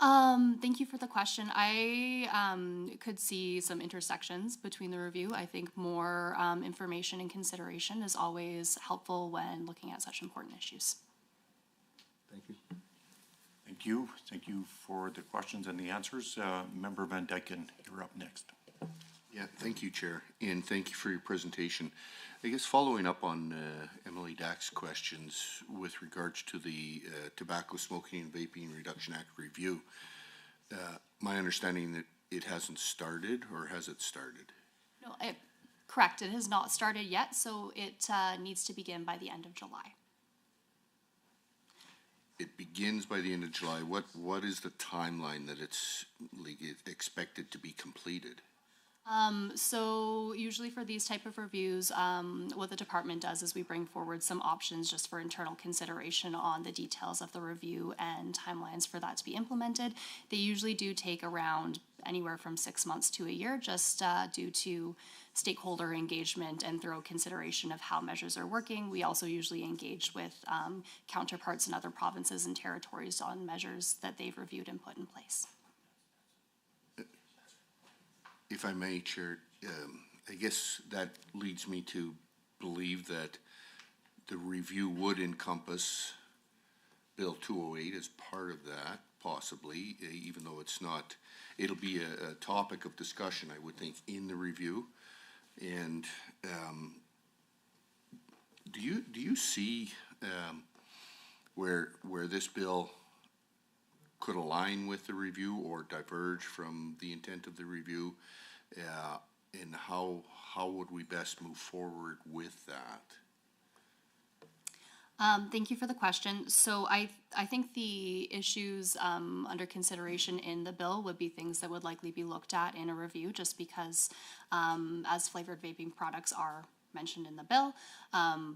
Thank you for the question. I could see some intersections between the review. I think more information and consideration is always helpful when looking at such important issues. Thank you. Thank you. Thank you for the questions and the answers. Member Van Dyken, you're up next. Yeah, thank you, Chair, and thank you for your presentation. I guess following up on Emily Dack's questions with regards to the Tobacco Smoking and Vaping Reduction Act review, my understanding that it hasn't started, or has it started? No, correct. It has not started yet, so it needs to begin by the end of July. It begins by the end of July. What is the timeline that it's expected to be completed? So usually for these type of reviews, what the department does is we bring forward some options just for internal consideration on the details of the review and timelines for that to be implemented. They usually do take around anywhere from 6 months to a year, just due to stakeholder engagement and thorough consideration of how measures are working. We also usually engage with counterparts in other provinces and territories on measures that they've reviewed and put in place. If I may, Chair, I guess that leads me to believe that the review would encompass Bill 208 as part of that, possibly, even though it's not. It'll be a topic of discussion, I would think, in the review. And do you see where this bill could align with the review or diverge from the intent of the review, and how would we best move forward with that? Thank you for the question. So I think the issues under consideration in the bill would be things that would likely be looked at in a review, just because as flavored vaping products are mentioned in the bill,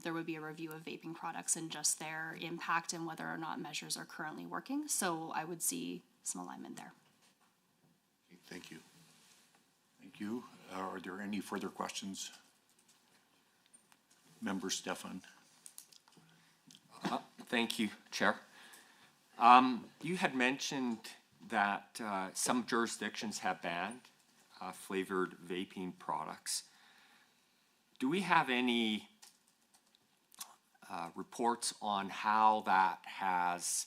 there would be a review of vaping products and just their impact and whether or not measures are currently working. So I would see some alignment there. Thank you. Thank you. Are there any further questions? Member Stefan. Thank you, Chair. You had mentioned that some jurisdictions have banned flavored vaping products. Do we have any reports on how that has,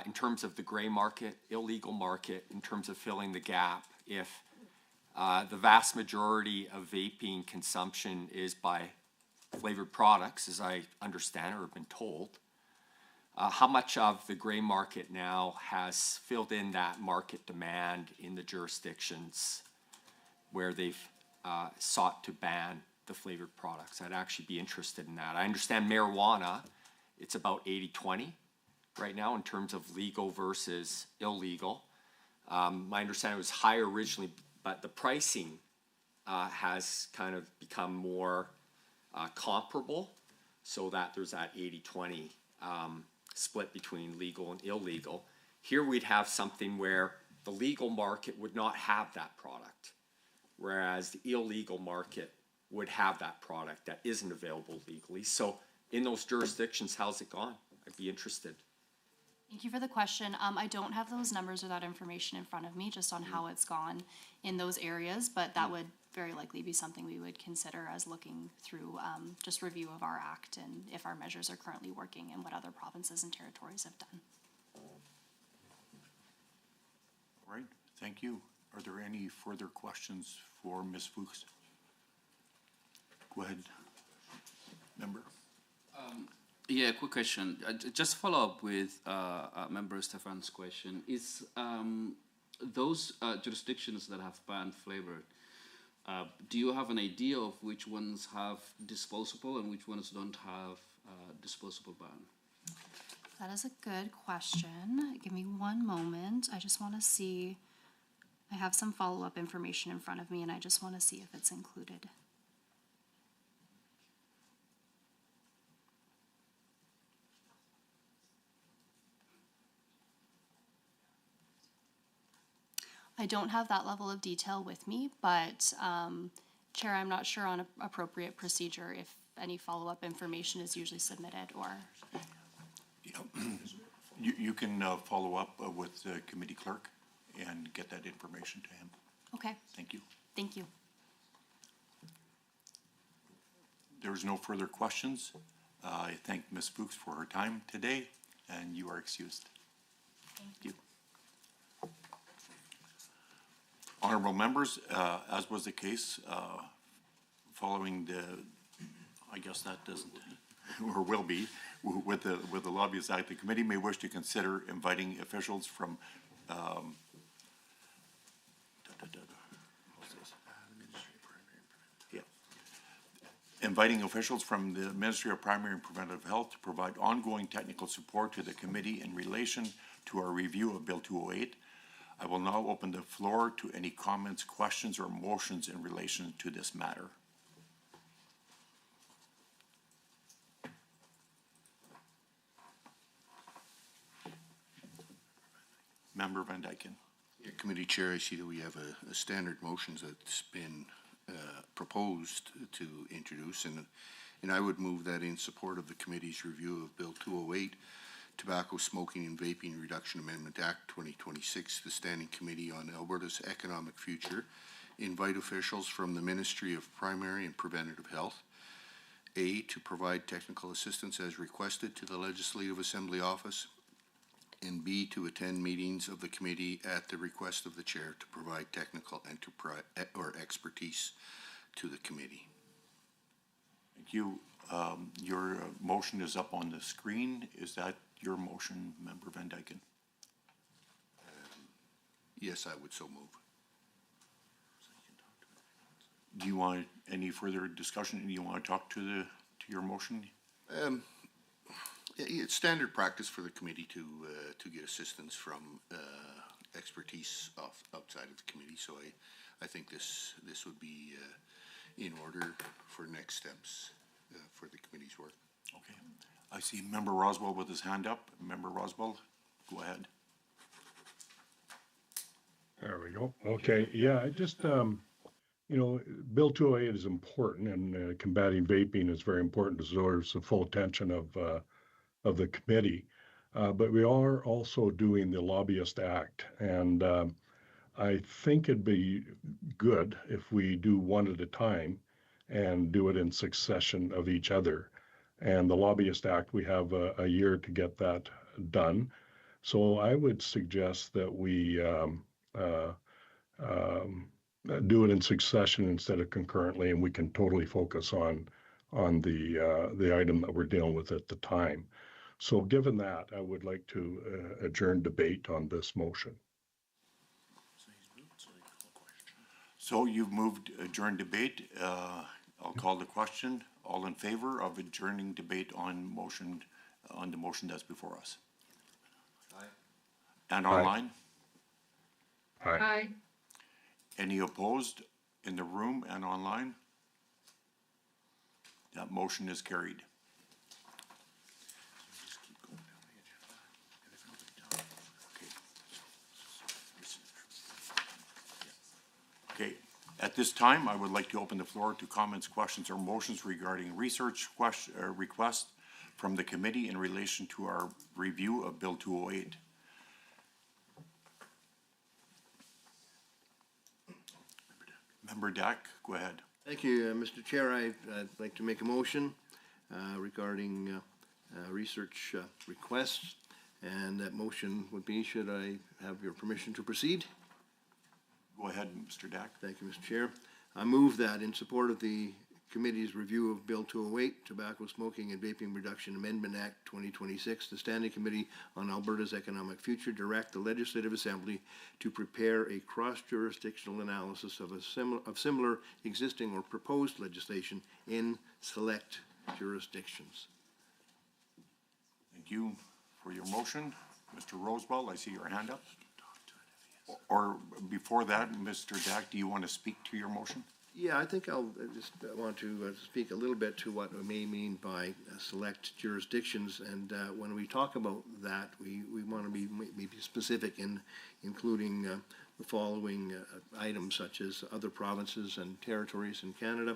in terms of the gray market, illegal market, in terms of filling the gap, if the vast majority of vaping consumption is by flavored products, as I understand or have been told, how much of the gray market now has filled in that market demand in the jurisdictions where they've sought to ban the flavored products? I'd actually be interested in that. I understand marijuana, it's about 80-20 right now in terms of legal versus illegal. My understanding was higher originally, but the pricing has kind of become more comparable, so that there's that 80-20 split between legal and illegal. Here we'd have something where the legal market would not have that product, whereas the illegal market would have that product that isn't available legally. So in those jurisdictions, how's it gone? I'd be interested. Thank you for the question. I don't have those numbers or that information in front of me just on how it's gone in those areas, but that would very likely be something we would consider as looking through just review of our act and if our measures are currently working and what other provinces and territories have done. All right, thank you. Are there any further questions for Ms. Fuchs? Go ahead, member. Yeah, quick question. Just follow up with Member Stefan's question. Is those jurisdictions that have banned flavored, do you have an idea of which ones have disposable and which ones don't have disposable ban? That is a good question. Give me one moment. I just want to see. I have some follow-up information in front of me and I just want to see if it's included. I don't have that level of detail with me, but Chair, I'm not sure on appropriate procedure if any follow-up information is usually submitted or. You can follow up with the committee clerk and get that information to him. Okay. Thank you. Thank you. There's no further questions. I thank Ms. Fuchs for her time today, and you are excused. Thank you. Honorable members, as was the case, following the, I guess that doesn't, or will be, with the Lobbyist Act, the committee may wish to consider inviting officials from, inviting officials from the Ministry of Primary and Preventive Health to provide ongoing technical support to the committee in relation to our review of Bill 208. I will now open the floor to any comments, questions, or motions in relation to this matter. Member Van Dyken. Yeah, Committee Chair, I see that we have a standard motions that's been proposed to introduce, and I would move that in support of the committee's review of Bill 208, Tobacco Smoking and Vaping Reduction Amendment Act 2026, the Standing Committee on Alberta's Economic Future, invite officials from the Ministry of Primary and Preventative Health, A, to provide technical assistance as requested to the Legislative Assembly Office, and B, to attend meetings of the committee at the request of the chair to provide technical enterprise or expertise to the committee. Thank you. Your motion is up on the screen. Is that your motion, Member Van Dyken? Yes, I would so move. Do you want any further discussion? Do you want to talk to your motion? It's standard practice for the committee to get assistance from expertise outside of the committee, so I think this would be in order for next steps for the committee's work. Okay. I see Member Roswell with his hand up. Member Roswell, go ahead. There we go. Okay, yeah, I just, you know, Bill 208 is important, and combating vaping is very important, deserves the full attention of the committee. But we are also doing the Lobbyist Act, and I think it'd be good if we do one at a time and do it in succession of each other. And the Lobbyist Act, we have a year to get that done. So I would suggest that we do it in succession instead of concurrently, and we can totally focus on the item that we're dealing with at the time. So given that, I would like to adjourn debate on this motion. So you've moved adjourn debate. I'll call the question. All in favor of adjourning debate on the motion that's before us? Aye. And online? Aye. Aye. Any opposed in the room and online? That motion is carried. Okay, at this time, I would like to open the floor to comments, questions, or motions regarding research request from the committee in relation to our review of Bill 208. Member Dack, go ahead. Thank you, Mr. Chair. I'd like to make a motion regarding research requests, and that motion would be, should I have your permission to proceed? Go ahead, Mr. Dack. Thank you, Mr. Chair. I move that in support of the committee's review of Bill 208, Tobacco Smoking and Vaping Reduction Amendment Act 2026, the Standing Committee on Alberta's Economic Future direct the Legislative Assembly to prepare a cross-jurisdictional analysis of similar existing or proposed legislation in select jurisdictions. Thank you for your motion. Mr. Roswell, I see your hand up. Or before that, Mr. Dack, do you want to speak to your motion? Yeah, I think I'll just want to speak a little bit to what we may mean by select jurisdictions. And when we talk about that, we want to be specific in including the following items such as other provinces and territories in Canada,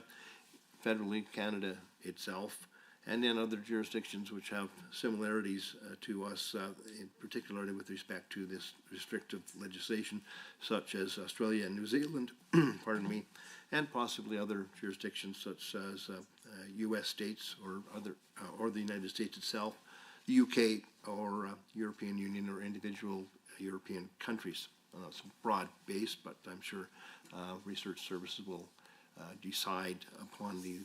federally Canada itself, and then other jurisdictions which have similarities to us, particularly with respect to this restrictive legislation, such as Australia and New Zealand, pardon me, and possibly other jurisdictions such as U.S. states or or the United States itself, the U.K. or European Union or individual European countries. It's broad based, but I'm sure research services will decide upon the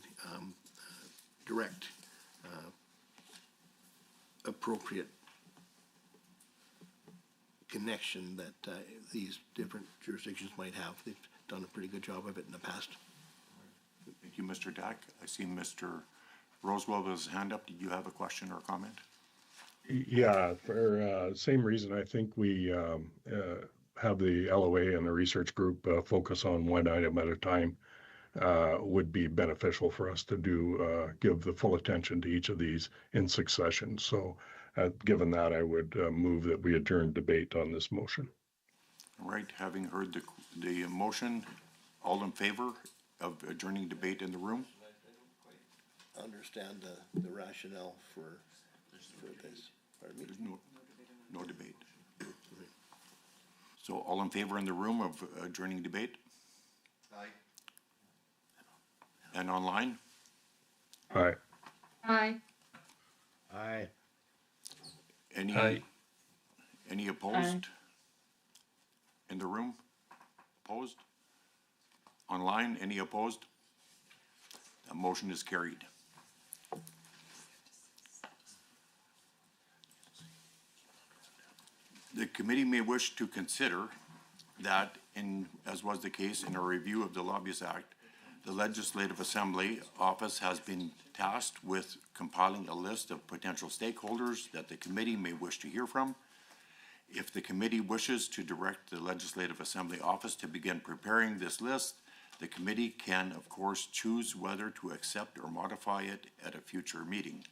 direct appropriate connection that these different jurisdictions might have. They've done a pretty good job of it in the past. Thank you, Mr. Dack. I see Mr. Rosewell with his hand up. Did you have a question or comment? Yeah, for same reason, I think we have the LOA and the research group focus on one item at a time would be beneficial for us to give the full attention to each of these in succession. So given that, I would move that we adjourn debate on this motion. All right, having heard the motion, all in favor of adjourning debate in the room? Understand the rationale for this. Pardon me? There's no debate. So all in favor in the room of adjourning debate? Aye. And online? Aye. Aye. Aye. Any opposed? In the room? Opposed? Online, any opposed? That motion is carried. The committee may wish to consider that, as was the case in a review of the Lobbyist Act, the Legislative Assembly Office has been tasked with compiling a list of potential stakeholders that the committee may wish to hear from. If the committee wishes to direct the Legislative Assembly Office to begin preparing this list, the committee can, of course, choose whether to accept or modify it at a future meeting.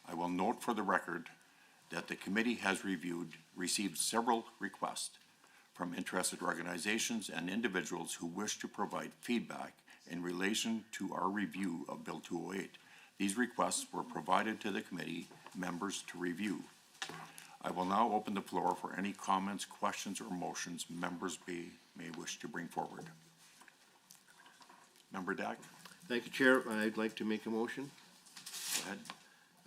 I will note for the record that the committee has received several requests from interested organizations and individuals who wish to provide feedback in relation to our review of Bill 208. These requests were provided to the committee members to review. I will now open the floor for any comments, questions, or motions members may wish to bring forward. Member Dack? Thank you, Chair. I'd like to make a motion. Go ahead.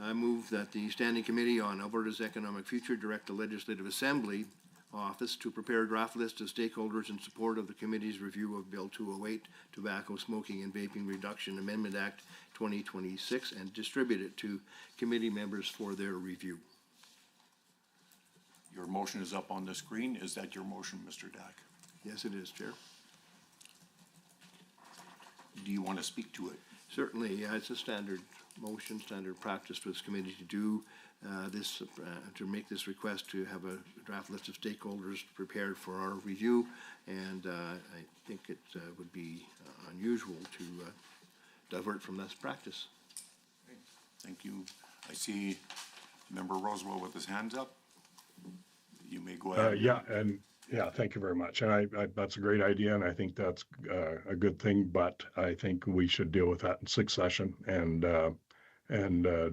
I move that the Standing Committee on Alberta's Economic Future direct the Legislative Assembly Office to prepare a draft list of stakeholders in support of the committee's review of Bill 208, Tobacco, Smoking, and Vaping Reduction Amendment Act 2026, and distribute it to committee members for their review. Your motion is up on the screen. Is that your motion, Mr. Dack? Yes, it is, Chair. Do you want to speak to it? Certainly, yeah, it's a standard motion, standard practice for this committee to do to make this request to have a draft list of stakeholders prepared for our review, and I think it would be unusual to divert from this practice. Thank you. I see Member Rosewell with his hands up. You may go ahead. Yeah, thank you very much. And that's a great idea, and I think that's a good thing. But I think we should deal with that in succession and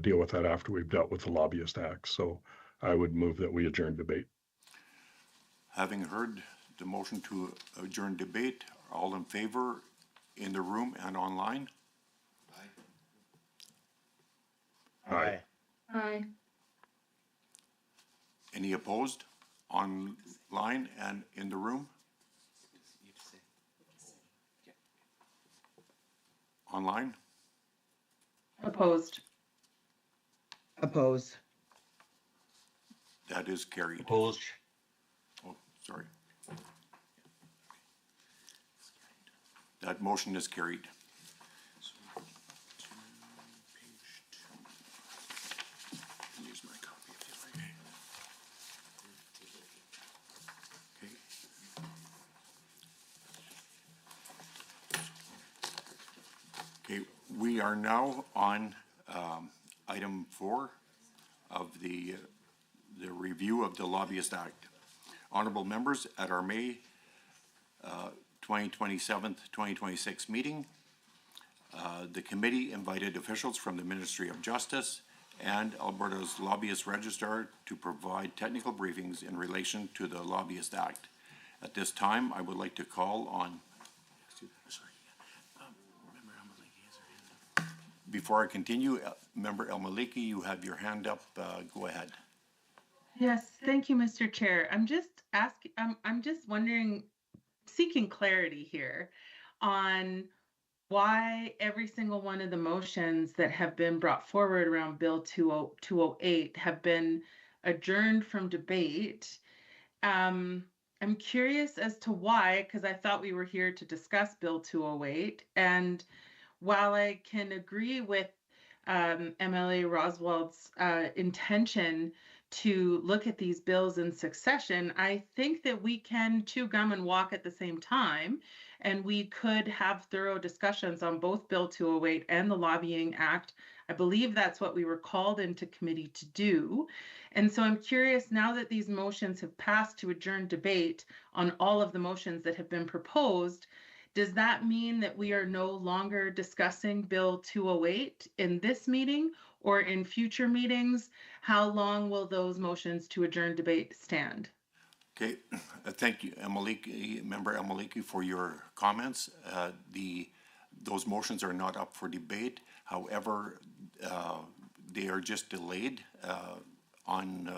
deal with that after we've dealt with the Lobbyist Act. So I would move that we adjourn debate. Having heard the motion to adjourn debate, all in favor in the room and online? Aye. Aye. Any opposed? Online and in the room? Online? Opposed. Oppose. That is carried. Opposed. Oh, sorry. That motion is carried. Use my copy if you like. Okay, we are now on item 4 of the review of the Lobbyist Act. Honorable members, at our May 2026 meeting. The committee invited officials from the Ministry of Justice and Alberta's Lobbyist Registrar to provide technical briefings in relation to the Lobbyist Act. At this time, I would like to call on. Before I continue, Member El Maliki, you have your hand up. Go ahead. Yes, thank you, Mr. Chair. I'm just asking, I'm just wondering, seeking clarity here on why every single one of the motions that have been brought forward around Bill 208 have been adjourned from debate. I'm curious as to why, because I thought we were here to discuss Bill 208. And while I can agree with MLA Roswald's intention to look at these bills in succession, I think that we can chew gum and walk at the same time, and we could have thorough discussions on both Bill 208 and the Lobbying Act. I believe that's what we were called into committee to do. And so I'm curious, now that these motions have passed to adjourn debate on all of the motions that have been proposed, does that mean that we are no longer discussing Bill 208 in this meeting or in future meetings? How long will those motions to adjourn debate stand? Okay, thank you, Member El Maliki, for your comments. Those motions are not up for debate. However, they are just delayed on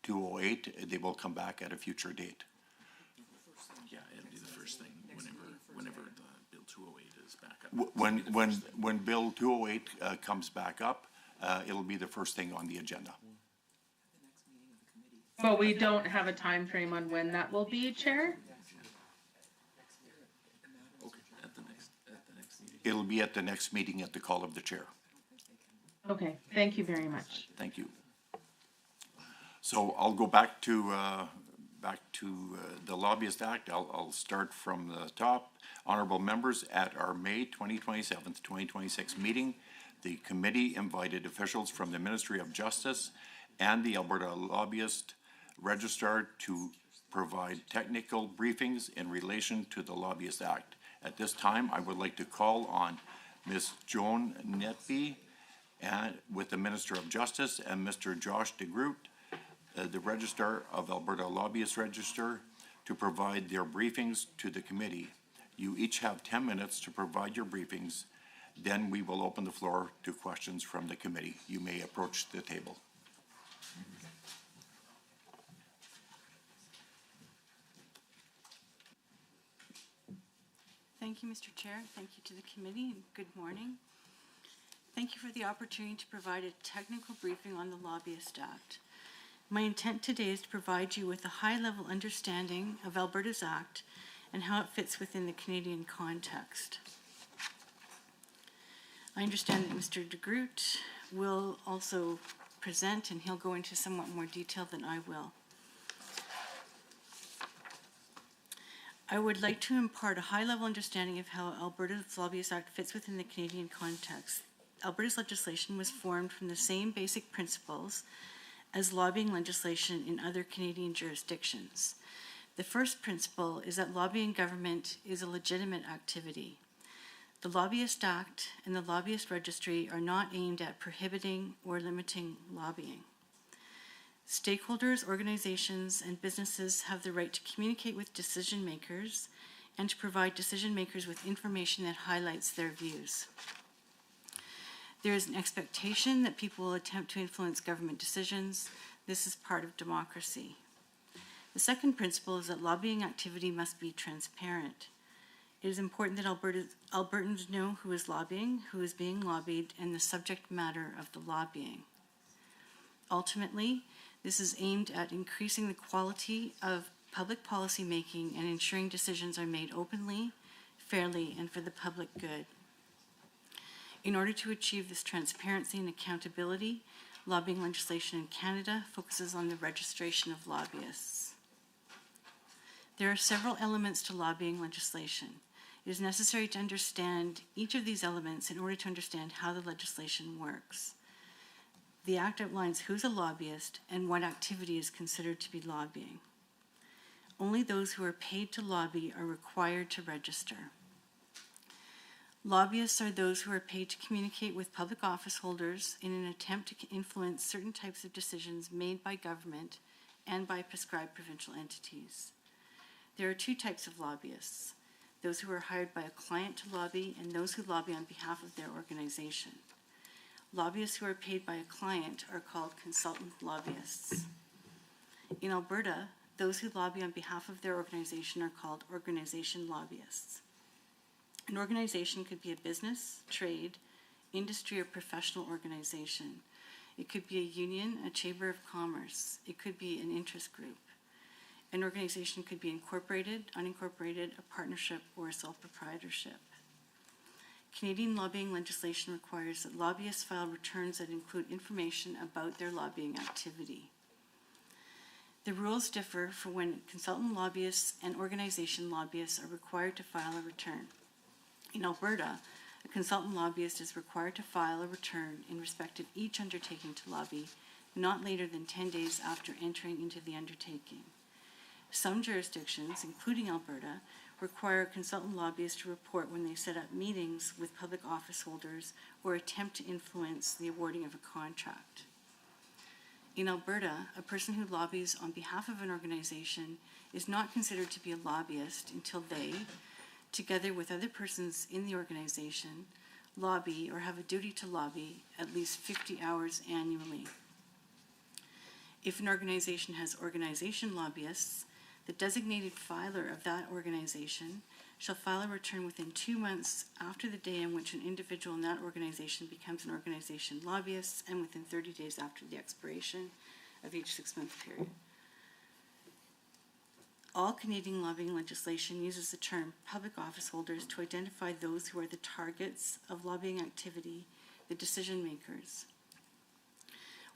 208. They will come back at a future date. Yeah, it'll be the first thing whenever the Bill 208 is back up. When Bill 208 comes back up, it'll be the first thing on the agenda. But we don't have a time frame on when that will be, Chair? Okay, at the next meeting. It'll be at the next meeting at the call of the chair. Okay, thank you very much. Thank you. So I'll go back to the Lobbyist Act. I'll start from the top. Honorable members, at our May 2026 meeting, the committee invited officials from the Ministry of Justice and the Alberta Lobbyist Registrar to provide technical briefings in relation to the Lobbyist Act. At this time, I would like to call on Ms. Joan Netby and with the Minister of Justice and Mr. Josh DeGroot, the Registrar of Alberta Lobbyist Register, to provide their briefings to the committee. You each have 10 minutes to provide your briefings. Then we will open the floor to questions from the committee. You may approach the table. Thank you, Mr. Chair. Thank you to the committee, and good morning. Thank you for the opportunity to provide a technical briefing on the Lobbyist Act. My intent today is to provide you with a high-level understanding of Alberta's Act and how it fits within the Canadian context. I understand that Mr. DeGroot will also present, and he'll go into somewhat more detail than I will. I would like to impart a high-level understanding of how Alberta's Lobbyist Act fits within the Canadian context. Alberta's legislation was formed from the same basic principles as lobbying legislation in other Canadian jurisdictions. The first principle is that lobbying government is a legitimate activity. The Lobbyist Act and the Lobbyist Registry are not aimed at prohibiting or limiting lobbying. Stakeholders, organizations, and businesses have the right to communicate with decision makers and to provide decision makers with information that highlights their views. There is an expectation that people will attempt to influence government decisions. This is part of democracy. The second principle is that lobbying activity must be transparent. It is important that Albertans know who is lobbying, who is being lobbied, and the subject matter of the lobbying. Ultimately, this is aimed at increasing the quality of public policy making and ensuring decisions are made openly, fairly, and for the public good. In order to achieve this transparency and accountability, lobbying legislation in Canada focuses on the registration of lobbyists. There are several elements to lobbying legislation. It is necessary to understand each of these elements in order to understand how the legislation works. The Act outlines who's a lobbyist and what activity is considered to be lobbying. Only those who are paid to lobby are required to register. Lobbyists are those who are paid to communicate with public office holders in an attempt to influence certain types of decisions made by government and by prescribed provincial entities. There are two types of lobbyists: those who are hired by a client to lobby and those who lobby on behalf of their organization. Lobbyists who are paid by a client are called consultant lobbyists. In Alberta, those who lobby on behalf of their organization are called organization lobbyists. An organization could be a business, trade, industry, or professional organization. It could be a union, a chamber of commerce. It could be an interest group. An organization could be incorporated, unincorporated, a partnership, or a sole proprietorship. Canadian lobbying legislation requires that lobbyists file returns that include information about their lobbying activity. The rules differ for when consultant lobbyists and organization lobbyists are required to file a return. In Alberta, a consultant lobbyist is required to file a return in respect of each undertaking to lobby, not later than 10 days after entering into the undertaking. Some jurisdictions, including Alberta, require a consultant lobbyist to report when they set up meetings with public office holders or attempt to influence the awarding of a contract. In Alberta, a person who lobbies on behalf of an organization is not considered to be a lobbyist until they, together with other persons in the organization, lobby or have a duty to lobby at least 50 hours annually. If an organization has organization lobbyists, the designated filer of that organization shall file a return within 2 months after the day in which an individual in that organization becomes an organization lobbyist and within 30 days after the expiration of each 6-month period. All Canadian lobbying legislation uses the term public office holders to identify those who are the targets of lobbying activity, the decision makers.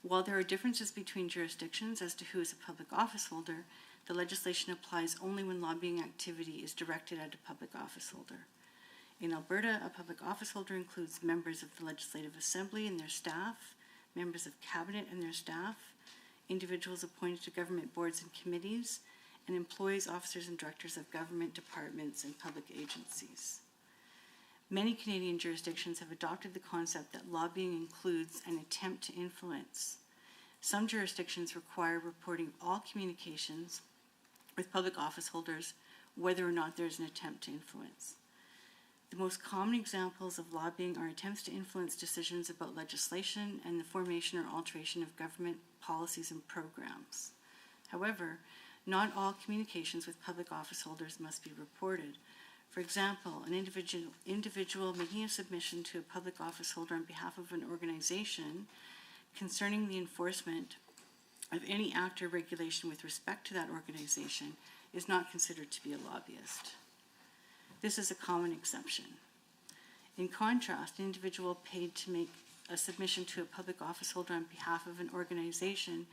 While there are differences between jurisdictions as to who is a public office holder, the legislation applies only when lobbying activity is directed at a public office holder. In Alberta, a public office holder includes members of the Legislative Assembly and their staff, members of Cabinet and their staff, individuals appointed to government boards and committees, and employees, officers, and directors of government departments and public agencies. Many Canadian jurisdictions have adopted the concept that lobbying includes an attempt to influence. Some jurisdictions require reporting all communications with public office holders, whether or not there is an attempt to influence. The most common examples of lobbying are attempts to influence decisions about legislation and the formation or alteration of government policies and programs. However, not all communications with public office holders must be reported. For example, an individual making a submission to a public office holder on behalf of an organization concerning the enforcement of any act or regulation with respect to that organization is not considered to be a lobbyist. This is a common exception. In contrast, an individual paid to make a submission to a public office holder on behalf of an organization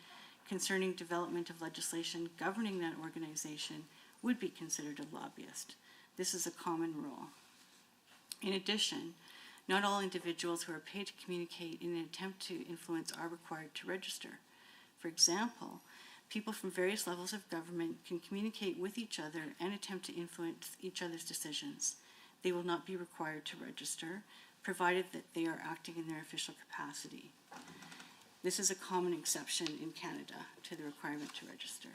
concerning development of legislation governing that organization would be considered a lobbyist. This is a common rule. In addition, not all individuals who are paid to communicate in an attempt to influence are required to register. For example, people from various levels of government can communicate with each other and attempt to influence each other's decisions. They will not be required to register, provided that they are acting in their official capacity. This is a common exception in Canada to the requirement to register.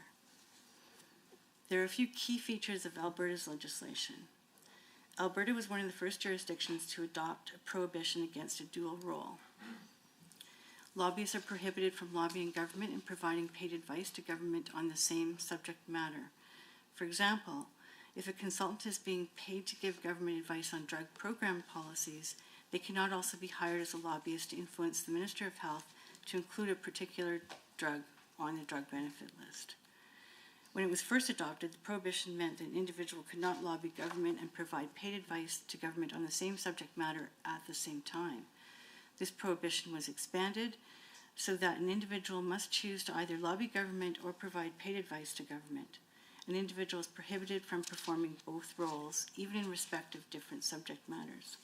There are a few key features of Alberta's legislation. Alberta was one of the first jurisdictions to adopt a prohibition against a dual role. Lobbyists are prohibited from lobbying government and providing paid advice to government on the same subject matter. For example, if a consultant is being paid to give government advice on drug program policies, they cannot also be hired as a lobbyist to influence the Minister of Health to include a particular drug on the drug benefit list. When it was first adopted, the prohibition meant that an individual could not lobby government and provide paid advice to government on the same subject matter at the same time. This prohibition was expanded so that an individual must choose to either lobby government or provide paid advice to government. An individual is prohibited from performing both roles, even in respect of different subject matters.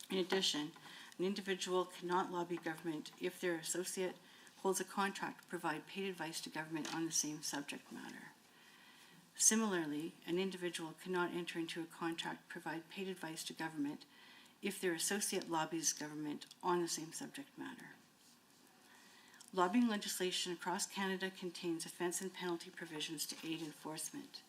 In addition, an individual cannot lobby government if their associate holds a contract to provide paid advice to government on the same subject matter. Similarly, an individual cannot enter into a contract, provide paid advice to government if their associate lobbies government on the same subject matter. Lobbying legislation across Canada contains offence and penalty provisions to aid enforcement.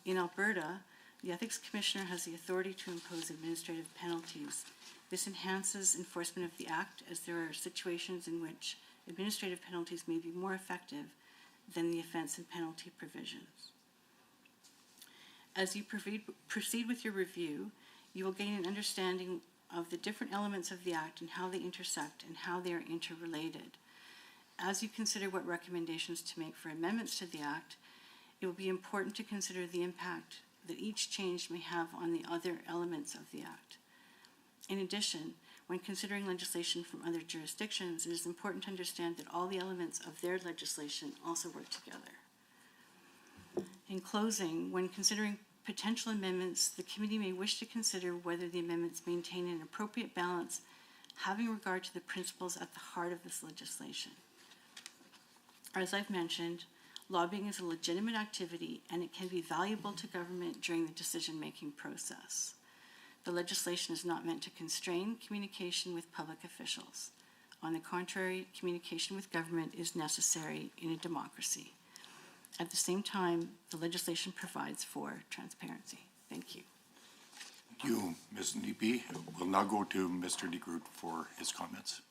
In Alberta, the Ethics Commissioner has the authority to impose administrative penalties. This enhances enforcement of the Act, as there are situations in which administrative penalties may be more effective than the offence and penalty provisions. As you proceed with your review, you will gain an understanding of the different elements of the Act and how they intersect and how they are interrelated. As you consider what recommendations to make for amendments to the Act, it will be important to consider the impact that each change may have on the other elements of the Act. In addition, when considering legislation from other jurisdictions, it is important to understand that all the elements of their legislation also work together. In closing, when considering potential amendments, the committee may wish to consider whether the amendments maintain an appropriate balance, having regard to the principles at the heart of this legislation. As I've mentioned, lobbying is a legitimate activity and it can be valuable to government during the decision-making process. The legislation is not meant to constrain communication with public officials. On the contrary, communication with government is necessary in a democracy. At the same time, the legislation provides for transparency. Thank you. Thank you, Ms. Neepy. We'll now go to Mr. de Groot for his comments.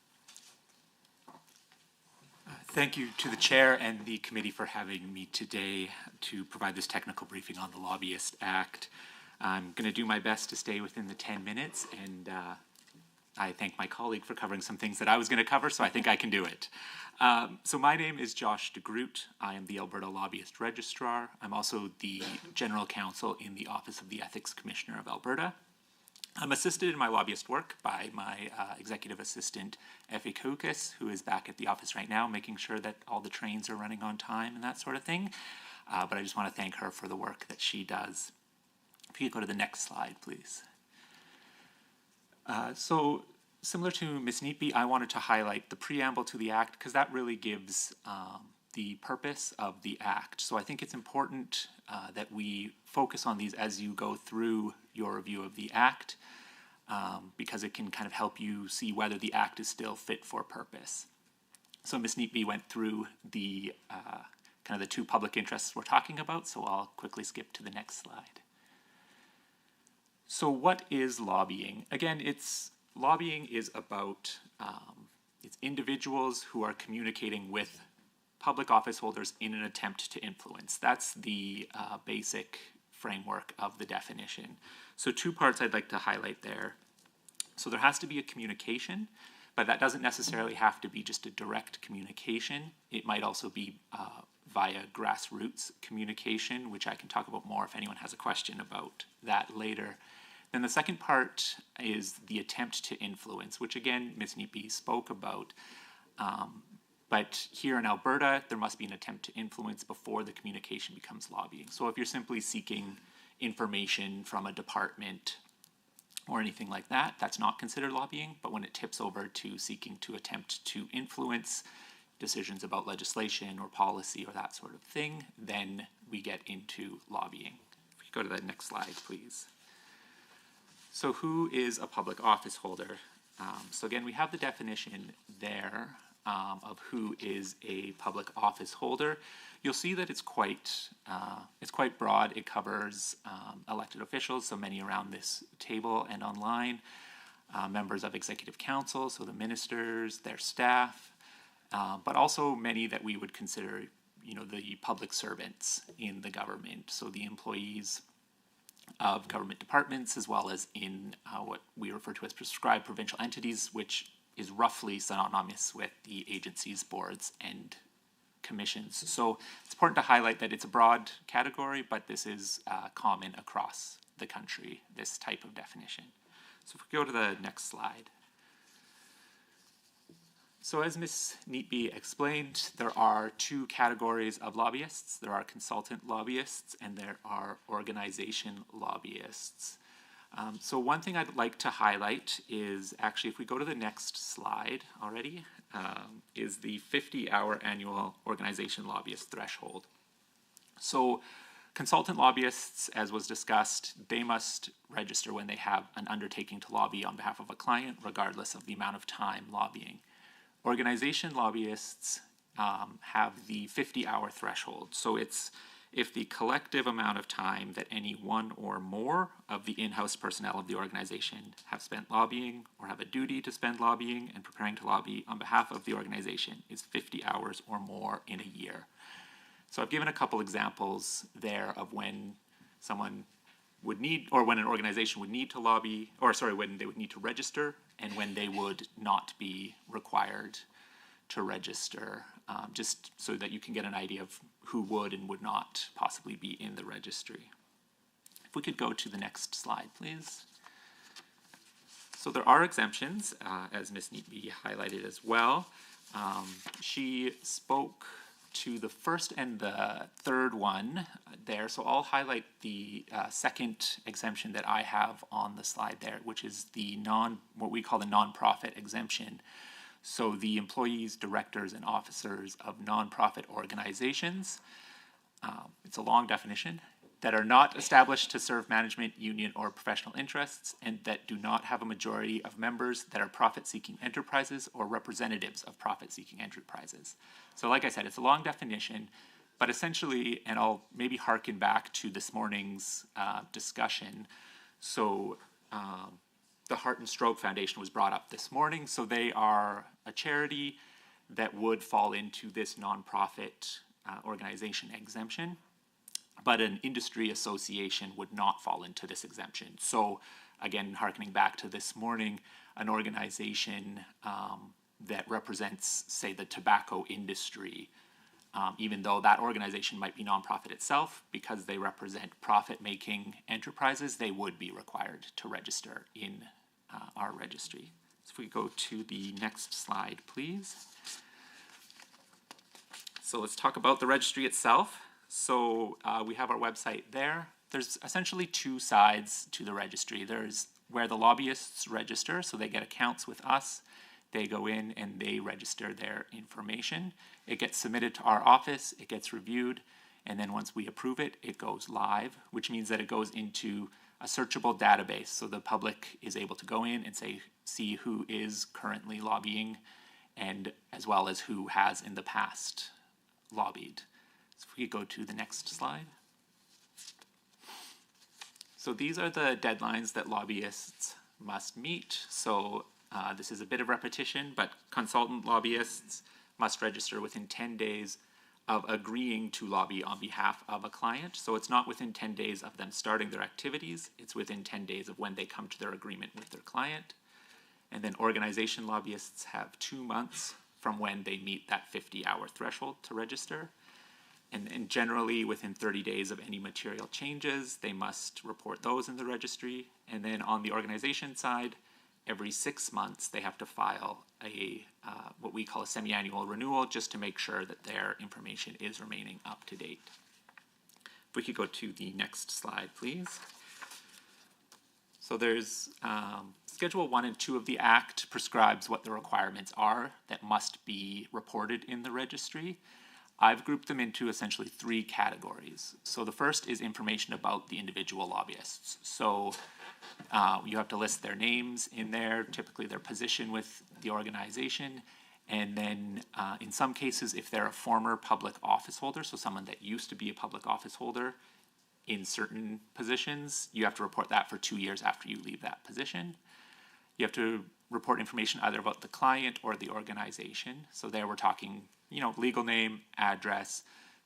Thank you to the chair and the committee for having me today to provide this technical briefing on the Lobbyist Act. I'm going to do my best to stay within the 10 minutes, and I thank my colleague for covering some things that I was going to cover, so I think I can do it. So my name is Josh de Groot. I am the Alberta Lobbyist Registrar. I'm also the General Counsel in the Office of the Ethics Commissioner of Alberta. I'm assisted in my lobbyist work by my executive assistant, Effie Koukas, who is back at the office right now, making sure that all the trains are running on time and that sort of thing. But I just want to thank her for the work that she does. If you could go to the next slide, please. So similar to Ms. Neepy, I wanted to highlight the preamble to the Act because that really gives the purpose of the Act. So I think it's important that we focus on these as you go through your review of the Act because it can kind of help you see whether the Act is still fit for purpose. So Ms. Neepy went through the kind of the two public interests we're talking about, so I'll quickly skip to the next slide. So what is lobbying? Again, lobbying is about it's individuals who are communicating with public office holders in an attempt to influence. That's the basic framework of the definition. So two parts I'd like to highlight there. So there has to be a communication, but that doesn't necessarily have to be just a direct communication. It might also be via grassroots communication, which I can talk about more if anyone has a question about that later. Then the second part is the attempt to influence, which again, Ms. Neepy spoke about. But here in Alberta, there must be an attempt to influence before the communication becomes lobbying. So if you're simply seeking information from a department or anything like that, that's not considered lobbying. But when it tips over to seeking to attempt to influence decisions about legislation or policy or that sort of thing, then we get into lobbying. If you go to the next slide, please. So who is a public office holder? So again, we have the definition there of who is a public office holder. You'll see that it's quite broad. It covers elected officials, so many around this table and online, members of executive council, so the ministers, their staff, but also many that we would consider, the public servants in the government, so the employees of government departments, as well as in what we refer to as prescribed provincial entities, which is roughly synonymous with the agencies, boards, and commissions. So it's important to highlight that it's a broad category, but this is common across the country, this type of definition. So if we go to the next slide. So as Ms. Neepy explained, there are two categories of lobbyists. There are consultant lobbyists and there are organization lobbyists. So one thing I'd like to highlight is actually, if we go to the next slide already, is the 50-hour annual organization lobbyist threshold. So Consultant lobbyists, as was discussed, they must register when they have an undertaking to lobby on behalf of a client, regardless of the amount of time lobbying. Organization lobbyists have the 50-hour threshold. So it's if the collective amount of time that any one or more of the in-house personnel of the organization have spent lobbying or have a duty to spend lobbying and preparing to lobby on behalf of the organization is 50 hours or more in a year. So I've given a couple examples there of when someone would need, or when an organization would need to lobby, or sorry, when they would need to register and when they would not be required to register, just so that you can get an idea of who would and would not possibly be in the registry. If we could go to the next slide, please. So there are exemptions, as Ms. Neatby highlighted as well. She spoke to the first and the third one there, so I'll highlight the second exemption that I have on the slide there, which is the what we call the nonprofit exemption. So the employees, directors, and officers of nonprofit organizations, it's a long definition, that are not established to serve management, union, or professional interests, and that do not have a majority of members that are profit-seeking enterprises or representatives of profit-seeking enterprises. So like I said, it's a long definition, but essentially, and I'll maybe harken back to this morning's discussion, so the Heart and Stroke Foundation was brought up this morning, so they are a charity that would fall into this nonprofit organization exemption, but an industry association would not fall into this exemption. So again, harkening back to this morning, an organization that represents, say, the tobacco industry, even though that organization might be nonprofit itself, because they represent profit-making enterprises, they would be required to register in our registry. So if we go to the next slide, please. So let's talk about the registry itself. So we have our website there. There's essentially two sides to the registry. There's where the lobbyists register, so they get accounts with us. They go in and they register their information. It gets submitted to our office, it gets reviewed, and then once we approve it, it goes live, which means that it goes into a searchable database, so the public is able to go in and see who is currently lobbying, and as well as who has in the past lobbied. So if we could go to the next slide. So these are the deadlines that lobbyists must meet. So this is a bit of repetition, but consultant lobbyists must register within 10 days of agreeing to lobby on behalf of a client. So it's not within 10 days of them starting their activities, it's within 10 days of when they come to their agreement with their client. And then organization lobbyists have 2 months from when they meet that 50-hour threshold to register. And generally within 30 days of any material changes, they must report those in the registry. And then on the organization side, every 6 months they have to file a what we call a semi-annual renewal, just to make sure that their information is remaining up to date. If we could go to the next slide, please. So there's Schedule 1 and 2 of the Act prescribes what the requirements are that must be reported in the registry. I've grouped them into essentially 3 categories. So the first is information about the individual lobbyists. So you have to list their names in there, typically their position with the organization, and then in some cases, if they're a former public office holder, so someone that used to be a public office holder in certain positions, you have to report that for 2 years after you leave that position. You have to report information either about the client or the organization. So there we're talking, legal name, address,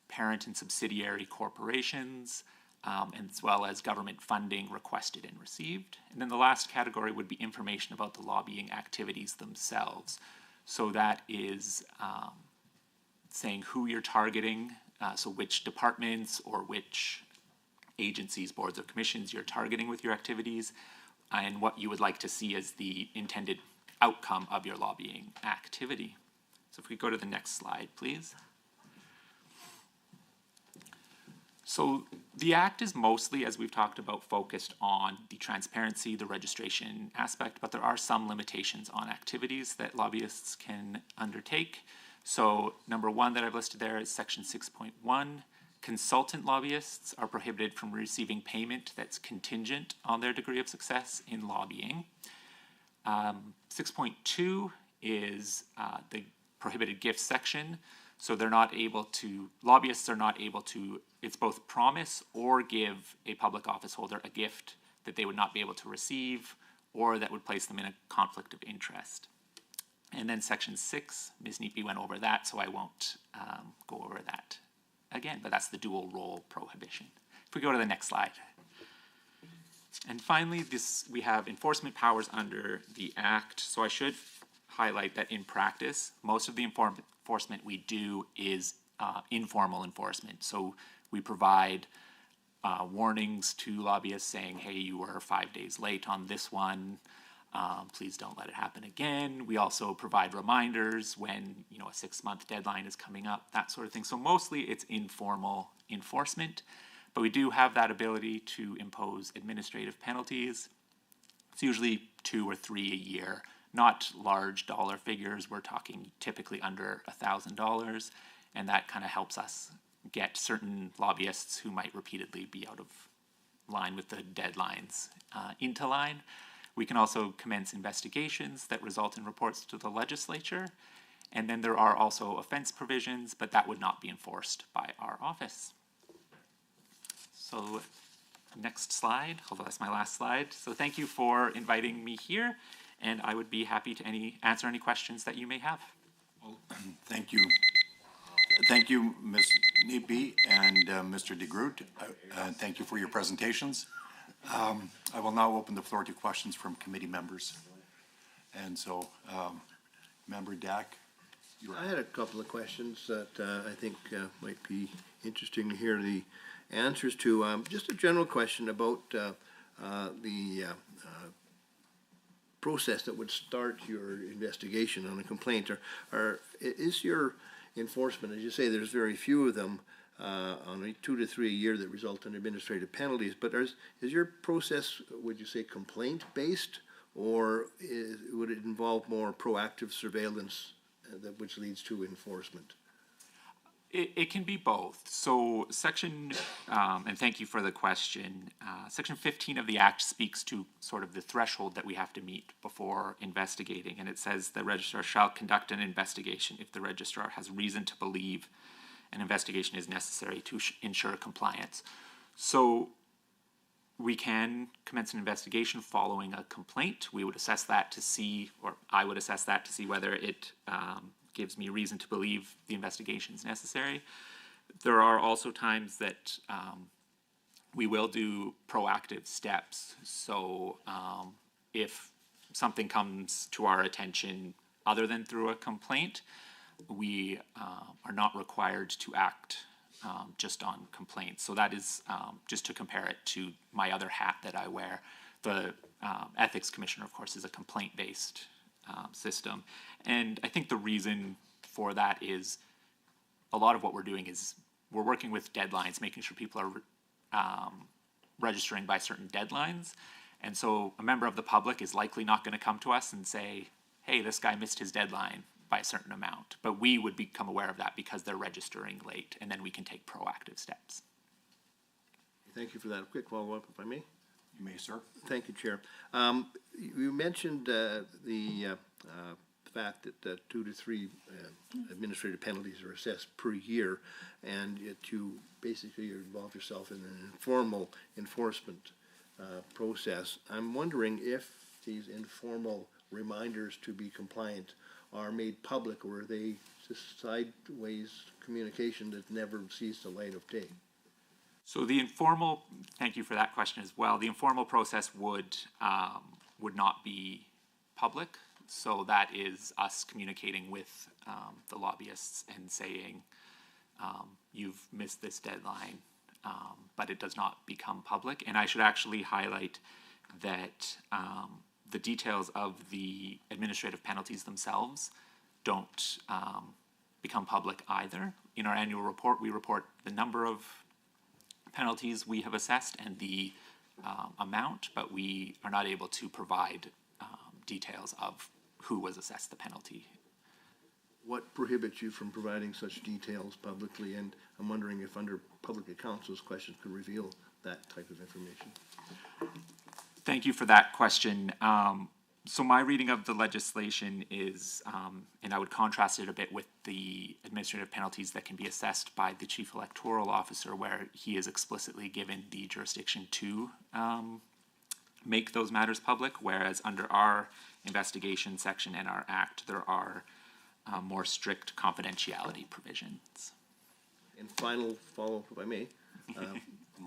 parent and subsidiary corporations, and as well as government funding requested and received. And then the last category would be information about the lobbying activities themselves. So that is saying who you're targeting, so which departments or which agencies, boards, or commissions you're targeting with your activities, and what you would like to see as the intended outcome of your lobbying activity. So if we go to the next slide, please. So the Act is mostly, as we've talked about, focused on the transparency, the registration aspect, but there are some limitations on activities that lobbyists can undertake. So number 1 that I've listed there is Section 6.1, Consultant lobbyists are prohibited from receiving payment that's contingent on their degree of success in lobbying. 6.2 is the prohibited gift section. So they're not able to, lobbyists are not able to, it's both promise or give a public office holder a gift that they would not be able to receive or that would place them in a conflict of interest. And then section 6, Ms. Neepy went over that, so I won't go over that again, but that's the dual role prohibition. If we go to the next slide. And finally, we have enforcement powers under the Act. So I should highlight that in practice, most of the enforcement we do is informal enforcement. So we provide warnings to lobbyists saying, hey, you were 5 days late on this one. Please don't let it happen again. We also provide reminders when a 6-month deadline is coming up, that sort of thing. So mostly it's informal enforcement, but we do have that ability to impose administrative penalties. It's usually 2 or 3 a year, not large dollar figures. We're talking typically under $1,000, and that kind of helps us get certain lobbyists who might repeatedly be out of line with the deadlines into line. We can also commence investigations that result in reports to the legislature. And then there are also offense provisions, but that would not be enforced by our office. So next slide, although that's my last slide. So thank you for inviting me here, and I would be happy to answer any questions that you may have. Well, thank you. Thank you, Ms. Neepy and Mr. de Groot. Thank you for your presentations. I will now open the floor to questions from committee members. And so, Member Dack. I had a couple of questions that I think might be interesting to hear the answers to. Just a general question about the process that would start your investigation on a complaint. Is your enforcement, as you say, there's very few of them, only 2 to 3 a year that result in administrative penalties, but is your process, would you say, complaint-based, or would it involve more proactive surveillance which leads to enforcement? It can be both. So section, and thank you for the question, section 15 of the Act speaks to sort of the threshold that we have to meet before investigating, and it says the registrar shall conduct an investigation if the registrar has reason to believe an investigation is necessary to ensure compliance. So we can commence an investigation following a complaint. We would assess that to see, or I would assess that to see whether it gives me reason to believe the investigation is necessary. There are also times that we will do proactive steps. So if something comes to our attention other than through a complaint, we are not required to act just on complaints. So that is just to compare it to my other hat that I wear. The Ethics Commissioner, of course, is a complaint-based system. And I think the reason for that is a lot of what we're doing is we're working with deadlines, making sure people are registering by certain deadlines. And so a member of the public is likely not going to come to us and say, hey, this guy missed his deadline by a certain amount. But we would become aware of that because they're registering late, and then we can take proactive steps. Thank you for that. A quick follow-up, if I may. You may, sir. Thank you, Chair. You mentioned the fact that 2 to 3 administrative penalties are assessed per year, and yet you basically involve yourself in an informal enforcement process. I'm wondering if these informal reminders to be compliant are made public, or are they just sideways communication that never sees the light of day? So the informal, thank you for that question as well. The informal process would not be public. So that is us communicating with the lobbyists and saying, you've missed this deadline, but it does not become public. And I should actually highlight that the details of the administrative penalties themselves don't become public either. In our annual report, we report the number of penalties we have assessed and the amount, but we are not able to provide details of who was assessed the penalty. What prohibits you from providing such details publicly? And I'm wondering if under public accounts, those questions could reveal that type of information. Thank you for that question. So my reading of the legislation is, and I would contrast it a bit with the administrative penalties that can be assessed by the chief electoral officer, where he is explicitly given the jurisdiction to make those matters public, whereas under our investigation section and our act, there are more strict confidentiality provisions. And final follow-up, if I may.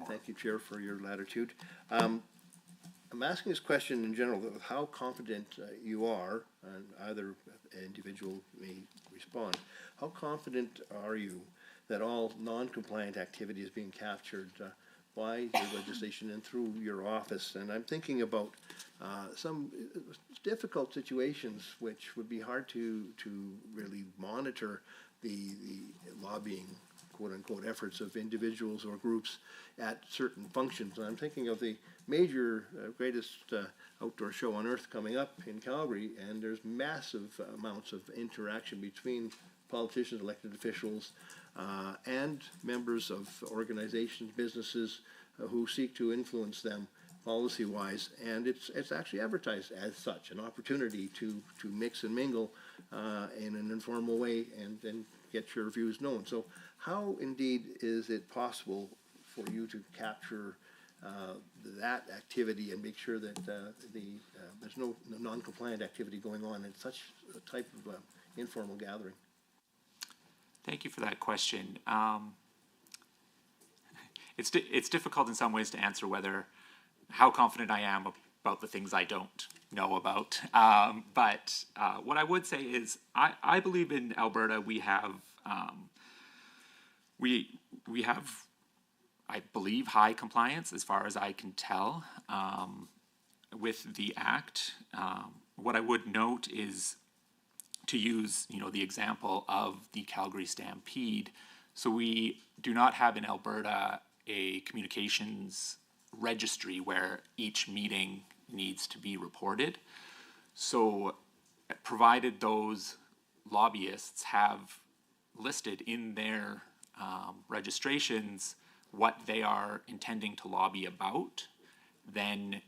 Thank you, Chair, for your latitude. I'm asking this question in general, how confident you are, and either individual may respond, how confident are you that all non-compliant activity is being captured by your legislation and through your office? And I'm thinking about some difficult situations which would be hard to really monitor the lobbying, quote-unquote, efforts of individuals or groups at certain functions. And I'm thinking of the major, greatest outdoor show on earth coming up in Calgary, and there's massive amounts of interaction between politicians, elected officials, and members of organizations, businesses who seek to influence them policy-wise, and it's actually advertised as such, an opportunity to mix and mingle in an informal way and get your views known. So how indeed is it possible for you to capture that activity and make sure that there's no non-compliant activity going on in such a type of informal gathering? Thank you for that question. It's difficult in some ways to answer how confident I am about the things I don't know about. But what I would say is I believe in Alberta we have I believe high compliance as far as I can tell with the act. What I would note is to use the example of the Calgary Stampede. So we do not have in Alberta a communications registry where each meeting needs to be reported. So provided those lobbyists have listed in their registrations what they are intending to lobby about, then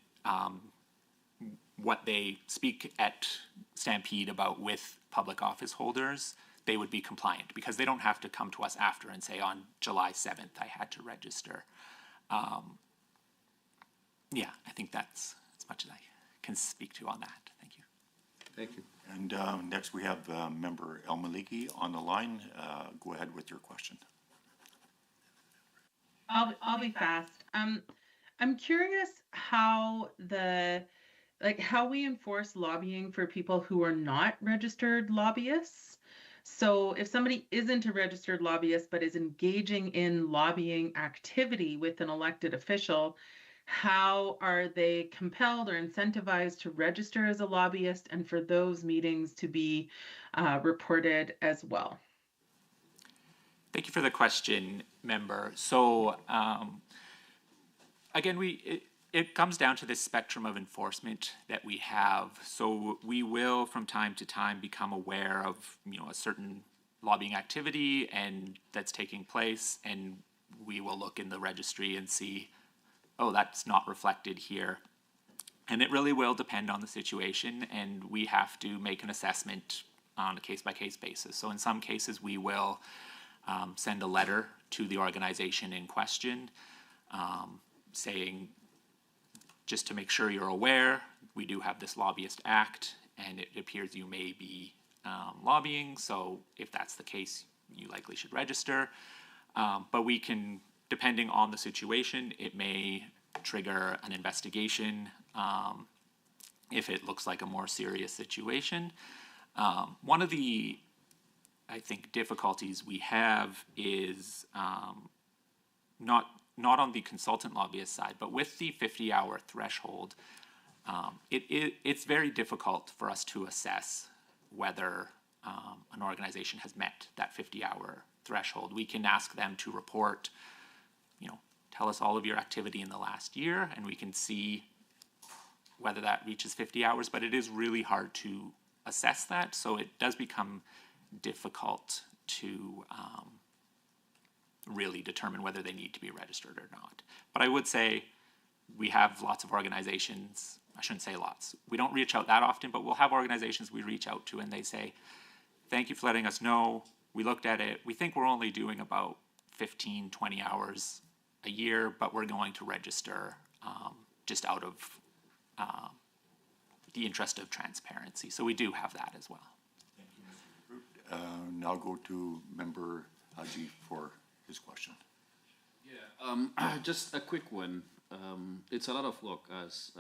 what they speak at Stampede about with public office holders, they would be compliant because they don't have to come to us after and say on July 7th I had to register. Yeah, I think that's as much as I can speak to on that. Thank you. Thank you. And next we have Member El Maliki on the line. Go ahead with your question. I'll be fast. I'm curious how how we enforce lobbying for people who are not registered lobbyists. So if somebody isn't a registered lobbyist but is engaging in lobbying activity with an elected official, how are they compelled or incentivized to register as a lobbyist and for those meetings to be reported as well? Thank you for the question, member. So again, it comes down to this spectrum of enforcement that we have. So we will, from time to time, become aware of a certain lobbying activity and that's taking place, and we will look in the registry and see, oh, that's not reflected here. And it really will depend on the situation, and we have to make an assessment on a case-by-case basis. So in some cases, we will send a letter to the organization in question saying, just to make sure you're aware, we do have this lobbyist act, and it appears you may be lobbying, so if that's the case, you likely should register. But we can, depending on the situation, it may trigger an investigation if it looks like a more serious situation. One of the, I think, difficulties we have is not on the consultant lobbyist side, but with the 50-hour threshold, it's very difficult for us to assess whether an organization has met that 50-hour threshold. We can ask them to report, tell us all of your activity in the last year, and we can see whether that reaches 50 hours, but it is really hard to assess that, so it does become difficult to really determine whether they need to be registered or not. But I would say we have lots of organizations, I shouldn't say lots, we don't reach out that often, but we'll have organizations we reach out to and they say, thank you for letting us know, we looked at it, we think we're only doing about 15, 20 hours a year, but we're going to register just out of the interest of transparency. So we do have that as well. Now go to Member Haji for his question. Yeah, just a quick one. It's a lot of work, as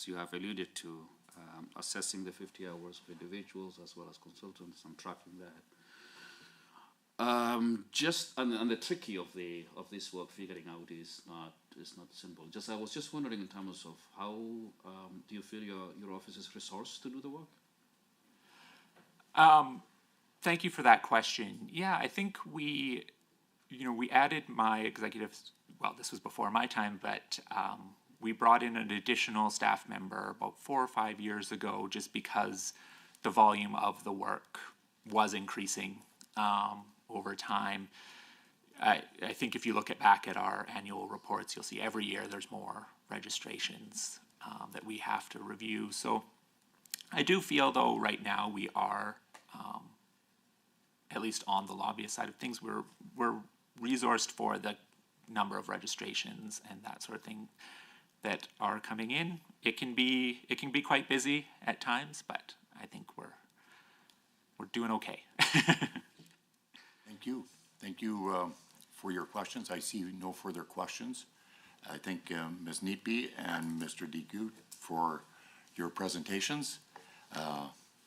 you have alluded to, assessing the 50 hours for individuals as well as consultants and tracking that. Just and the tricky of this work figuring out is not simple. I was just wondering in terms of how do you feel your office is resourced to do the work? Thank you for that question. Yeah, I think we added my executive, well, this was before my time, but we brought in an additional staff member about 4 or 5 years ago just because the volume of the work was increasing over time. I think if you look back at our annual reports, you'll see every year there's more registrations that we have to review. So I do feel, though, right now we are, at least on the lobbyist side of things, we're resourced for the number of registrations and that sort of thing that are coming in. It can be quite busy at times, but I think we're doing okay. Thank you for your questions. I see no further questions. I thank Ms. Neatby and Mr. DeGoot for your presentations.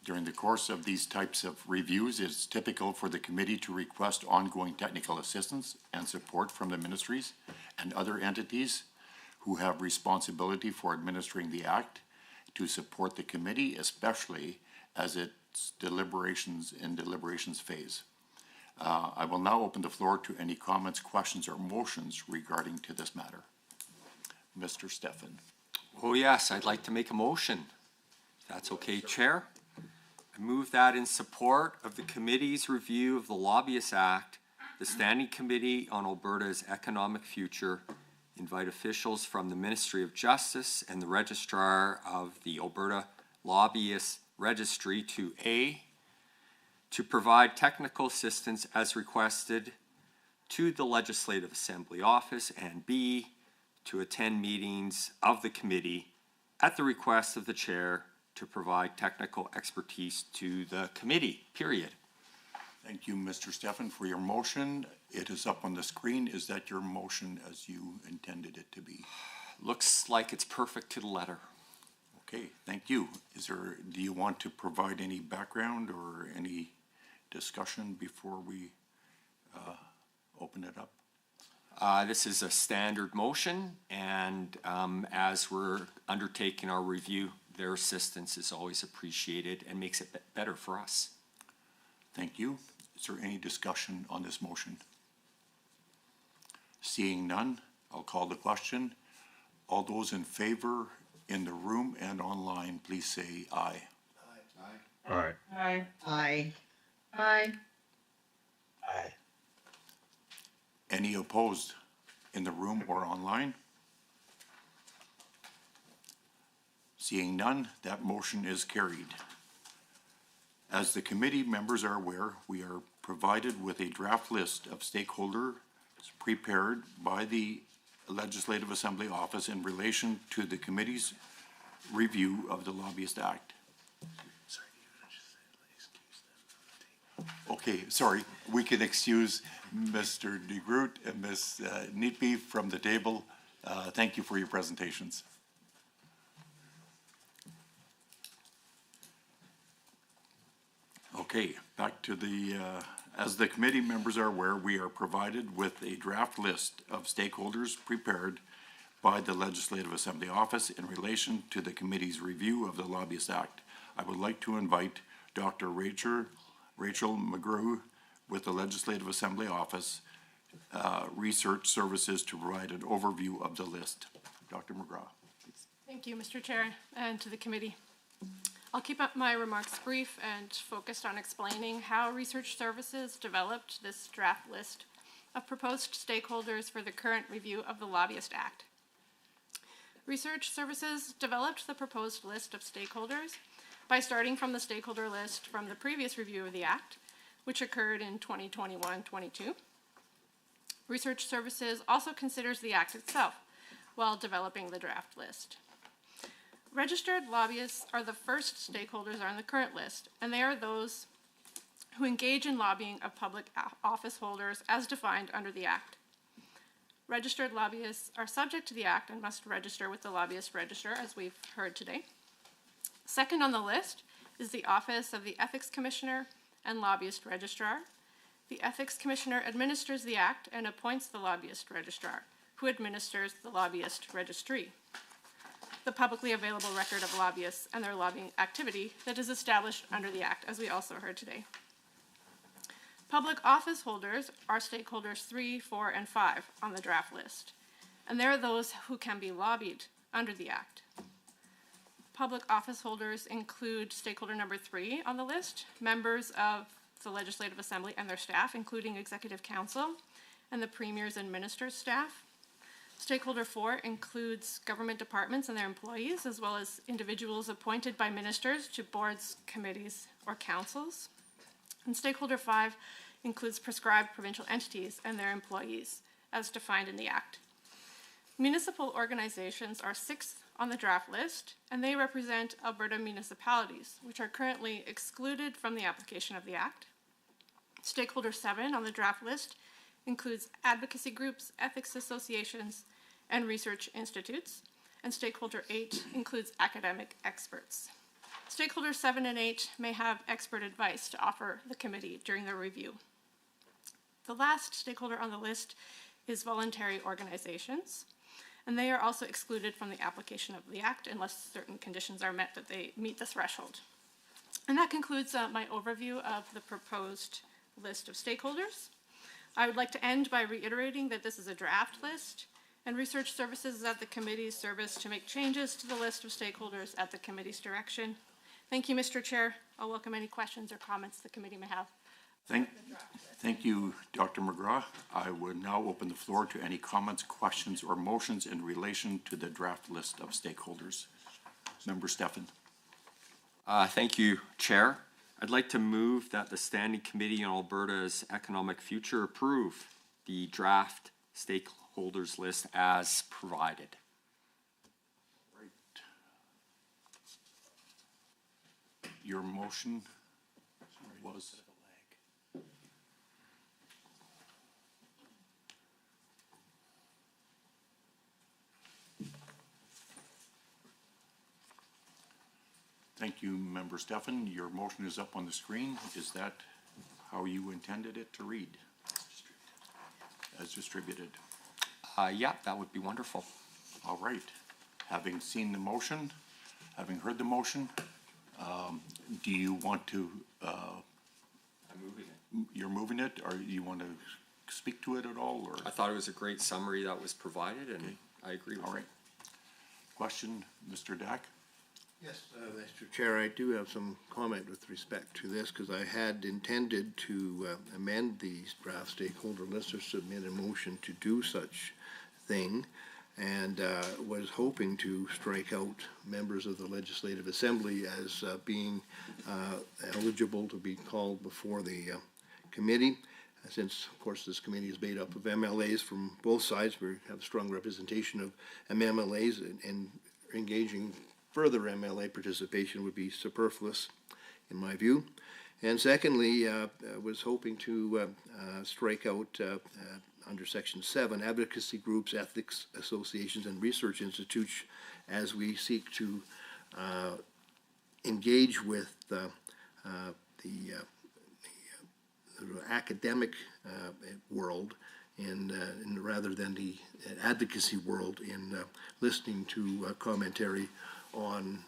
During the course of these types of reviews, it's typical for the committee to request ongoing technical assistance and support from the ministries and other entities who have responsibility for administering the Act to support the committee, especially as its deliberations phase. I will now open the floor to any comments, questions, or motions regarding to this matter. Mr. Stefan. Oh yes, I'd like to make a motion. If that's okay, Chair. I move that in support of the committee's review of the Lobbyists Act, the Standing Committee on Alberta's Economic Future invite officials from the Ministry of Justice and the Registrar of the Alberta Lobbyist Registry to A, to provide technical assistance as requested to the Legislative Assembly Office, and B, to attend meetings of the committee at the request of the Chair to provide technical expertise to the committee, period. Thank you, Mr. Stefan, for your motion. It is up on the screen. Is that your motion as you intended it to be? Looks like it's perfect to the letter. Okay, thank you. Do you want to provide any background or any discussion before we open it up? This is a standard motion, and as we're undertaking our review, their assistance is always appreciated and makes it better for us. Thank you. Is there any discussion on this motion? Seeing none, I'll call the question. All those in favor in the room and online, please say aye. Aye. Aye. Aye. Aye. Aye. Aye. Any opposed in the room or online? Seeing none, that motion is carried. As the committee members are aware, we are provided with a draft list of stakeholders prepared by the Legislative Assembly Office in relation to the committee's review of the Lobbyist Act. Okay, sorry, we can excuse Mr. DeGroot and Ms. Neatby from the table. Thank you for your presentations. Okay, back to the, as the committee members are aware, we are provided with a draft list of stakeholders prepared by the Legislative Assembly Office in relation to the committee's review of the Lobbyist Act. I would like to invite Dr. Rachel McGrew with the Legislative Assembly Office Research Services to provide an overview of the list. Dr. McGraw. Thank you, Mr. Chair, and to the committee. I'll keep up my remarks brief and focused on explaining how Research Services developed this draft list of proposed stakeholders for the current review of the Lobbyist Act. Research Services developed the proposed list of stakeholders by starting from the stakeholder list from the previous review of the Act, which occurred in 2021-22. Research Services also considers the Act itself while developing the draft list. Registered lobbyists are the first stakeholders on the current list, and they are those who engage in lobbying of public office holders as defined under the Act. Registered lobbyists are subject to the Act and must register with the Lobbyist Register, as we've heard today. Second on the list is the Office of the Ethics Commissioner and Lobbyist Registrar. The Ethics Commissioner administers the Act and appoints the Lobbyist Registrar, who administers the Lobbyist Registry, the publicly available record of lobbyists and their lobbying activity that is established under the Act, as we also heard today. Public office holders are stakeholders 3, 4, and 5 on the draft list, and they're those who can be lobbied under the Act. Public office holders include stakeholder number 3 on the list, members of the Legislative Assembly and their staff, including Executive Council and the Premier's and Minister's staff. Stakeholder 4 includes government departments and their employees, as well as individuals appointed by ministers to boards, committees, or councils. And stakeholder 5 includes prescribed provincial entities and their employees, as defined in the Act. Municipal organizations are 6th on the draft list, and they represent Alberta municipalities, which are currently excluded from the application of the Act. Stakeholder 7 on the draft list includes advocacy groups, ethics associations, and research institutes, and stakeholder 8 includes academic experts. Stakeholders 7 and 8 may have expert advice to offer the committee during the review. The last stakeholder on the list is voluntary organizations, and they are also excluded from the application of the Act unless certain conditions are met that they meet the threshold. And that concludes my overview of the proposed list of stakeholders. I would like to end by reiterating that this is a draft list, and Research Services is at the committee's service to make changes to the list of stakeholders at the committee's direction. Thank you, Mr. Chair. I'll welcome any questions or comments the committee may have. Thank you, Dr. McGrath. I would now open the floor to any comments, questions, or motions in relation to the draft list of stakeholders. Member Stefan. Thank you, Chair. I'd like to move that the Standing Committee on Alberta's Economic Future approve the draft stakeholders list as provided. Right. Your motion was? Thank you, Member Stefan. Your motion is up on the screen. Is that how you intended it to read? As distributed. Yeah, that would be wonderful. All right. Having seen the motion, having heard the motion, do you want to? I'm moving it. You're moving it, or you want to speak to it at all? Or I thought it was a great summary that was provided, and okay. I agree with all right. it. Question, Mr. Dack? Yes, Mr. Chair, I do have some comment with respect to this, because I had intended to amend the draft stakeholder list or submit a motion to do such thing, and was hoping to strike out members of the Legislative Assembly as being eligible to be called before the committee. Since, of course, this committee is made up of MLAs from both sides, we have a strong representation of MLAs, and engaging further MLA participation would be superfluous, in my view. And secondly, was hoping to strike out under Section 7, advocacy groups, ethics associations, and research institutes, as we seek to engage with the academic world in rather than the advocacy world in listening to commentary on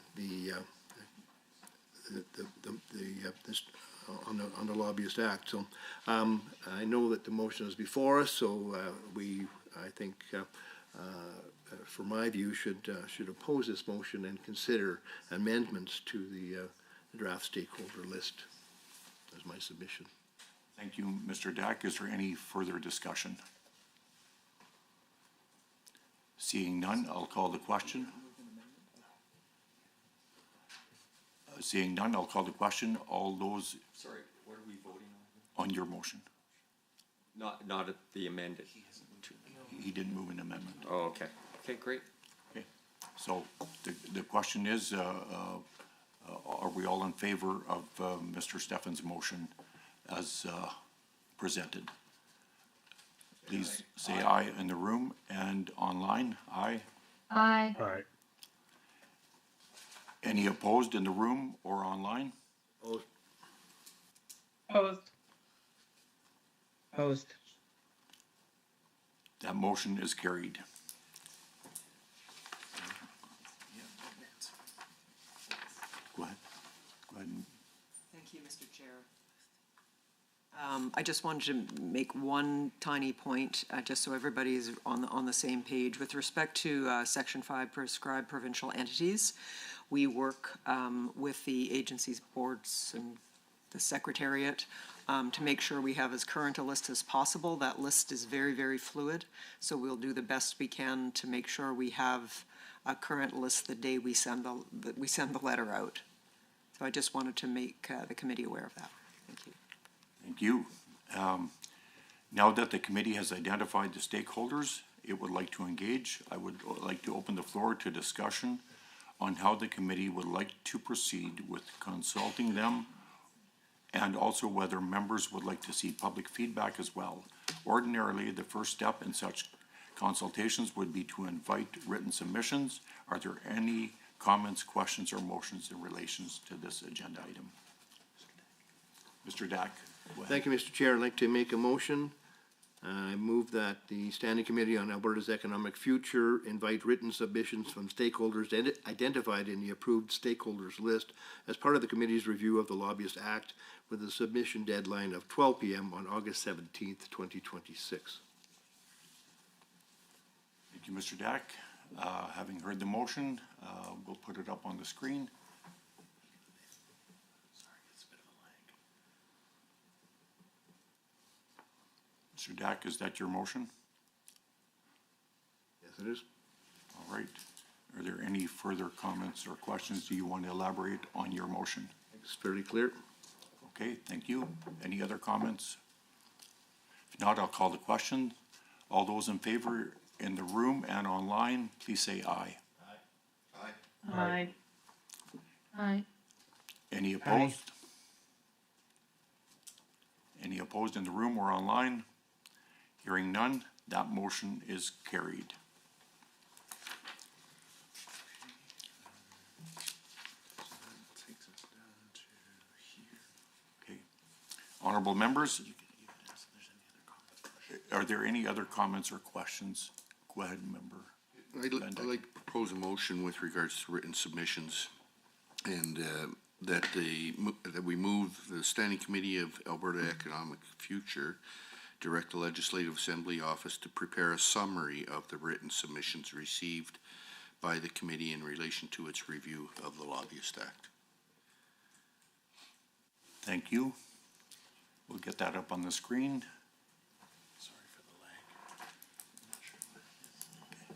on the Lobbyist Act. So I know that the motion is before us, so I think for my view should oppose this motion and consider amendments to the draft stakeholder list as my submission. Thank you, Mr. Dack. Is there any further discussion? Seeing none, I'll call the question. Seeing none, I'll call the question. All those Sorry, what are we voting on? on your motion? Not at the amended. He didn't move an amendment. Oh, okay. Okay, great. Okay. So the question is, are we all in favor of Mr. Steffen's motion as presented? Please say aye in the room and online. Aye. Aye. Aye. Any opposed in the room or online? Opposed. Opposed. Opposed. That motion is carried. Go ahead. Go ahead. Thank you, Mr. Chair. I just wanted to make one tiny point, just so everybody is on the same page. With respect to Section 5 prescribed provincial entities, we work with the agency's boards and the secretariat to make sure we have as current a list as possible. That list is very, very fluid, so we'll do the best we can to make sure we have a current list the day we send the letter out. So I just wanted to make the committee aware of that. Thank you. Thank you. Now that the committee has identified the stakeholders it would like to engage, I would like to open the floor to discussion on how the committee would like to proceed with consulting them, and also whether members would like to see public feedback as well. Ordinarily, the first step in such consultations would be to invite written submissions. Are there any comments, questions, or motions in relation to this agenda item? Mr. Dack. Thank you, Mr. Chair. I'd like to make a motion. I move that the Standing Committee on Alberta's Economic Future invite written submissions from stakeholders identified in the approved stakeholders list as part of the committee's review of the Lobbyist Act, with a submission deadline of 12 p.m. on August 17th, 2026. Thank you, Mr. Dack. Having heard the motion, we'll put it up on the screen. Mr. Dack, is that your motion? Yes, it is. All right. Are there any further comments or questions? Do you want to elaborate on your motion? It's fairly clear. Okay, thank you. Any other comments? If not, I'll call the question. All those in favor in the room and online, please say aye. Aye. Aye. Aye. Any opposed? Any opposed in the room or online? Hearing none, that motion is carried. Okay. Honorable members, are there any other comments or questions? Go ahead, member. I'd like to propose a motion with regards to written submissions, and that we move the Standing Committee of Alberta Economic Future direct the Legislative Assembly Office to prepare a summary of the written submissions received by the committee in relation to its review of the Lobbyist Act. Thank you. We'll get that up on the screen. Sorry for the lag. I'm not sure what it is. Okay.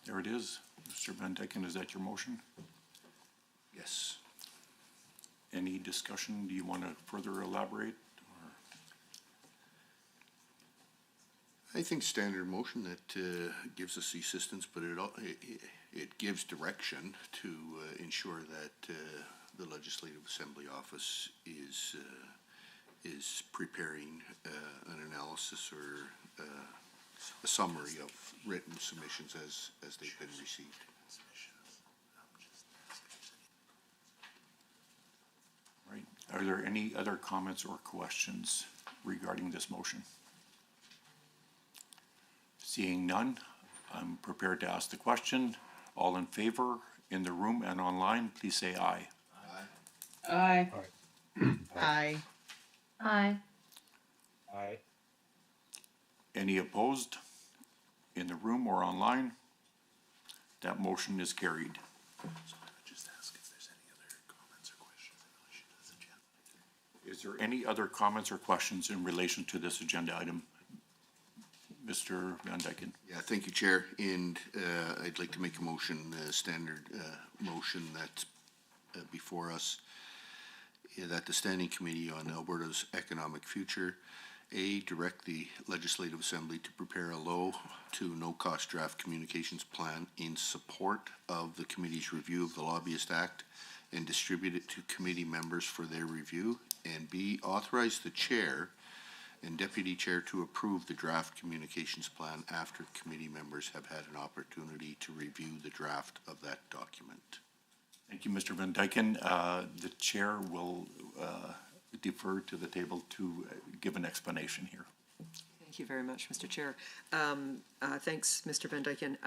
There it is. Mr. Van Dyken, is that your motion? Yes. Any discussion? Do you want to further elaborate? I think standard motion that gives us the assistance, but it gives direction to ensure that the Legislative Assembly Office is preparing an analysis or a summary of written submissions as they've been received. Right. Are there any other comments or questions regarding this motion? Seeing none, I'm prepared to ask the question. All in favor in the room and online, please say aye. Aye. Aye. Aye. Aye. Any opposed in the room or online? That motion is carried. So I would just ask if there's any other Is there any other comments or questions in relation to this agenda item? Mr. Van Dyken. Yeah, thank you, Chair. And I'd like to make a motion, standard motion that's before us, that the Standing Committee on Alberta's Economic Future, A, direct the Legislative Assembly to prepare a low to no-cost draft communications plan in support of the committee's review of the Lobbyist Act and distribute it to committee members for their review, and B, authorize the chair and deputy chair to approve the draft communications plan after committee members have had an opportunity to review the draft of that document. Thank you, Mr. Van Dyken. The chair will defer to the table to give an explanation here. Thank you very much, Mr. Chair. Thanks, Mr. Van Dyken.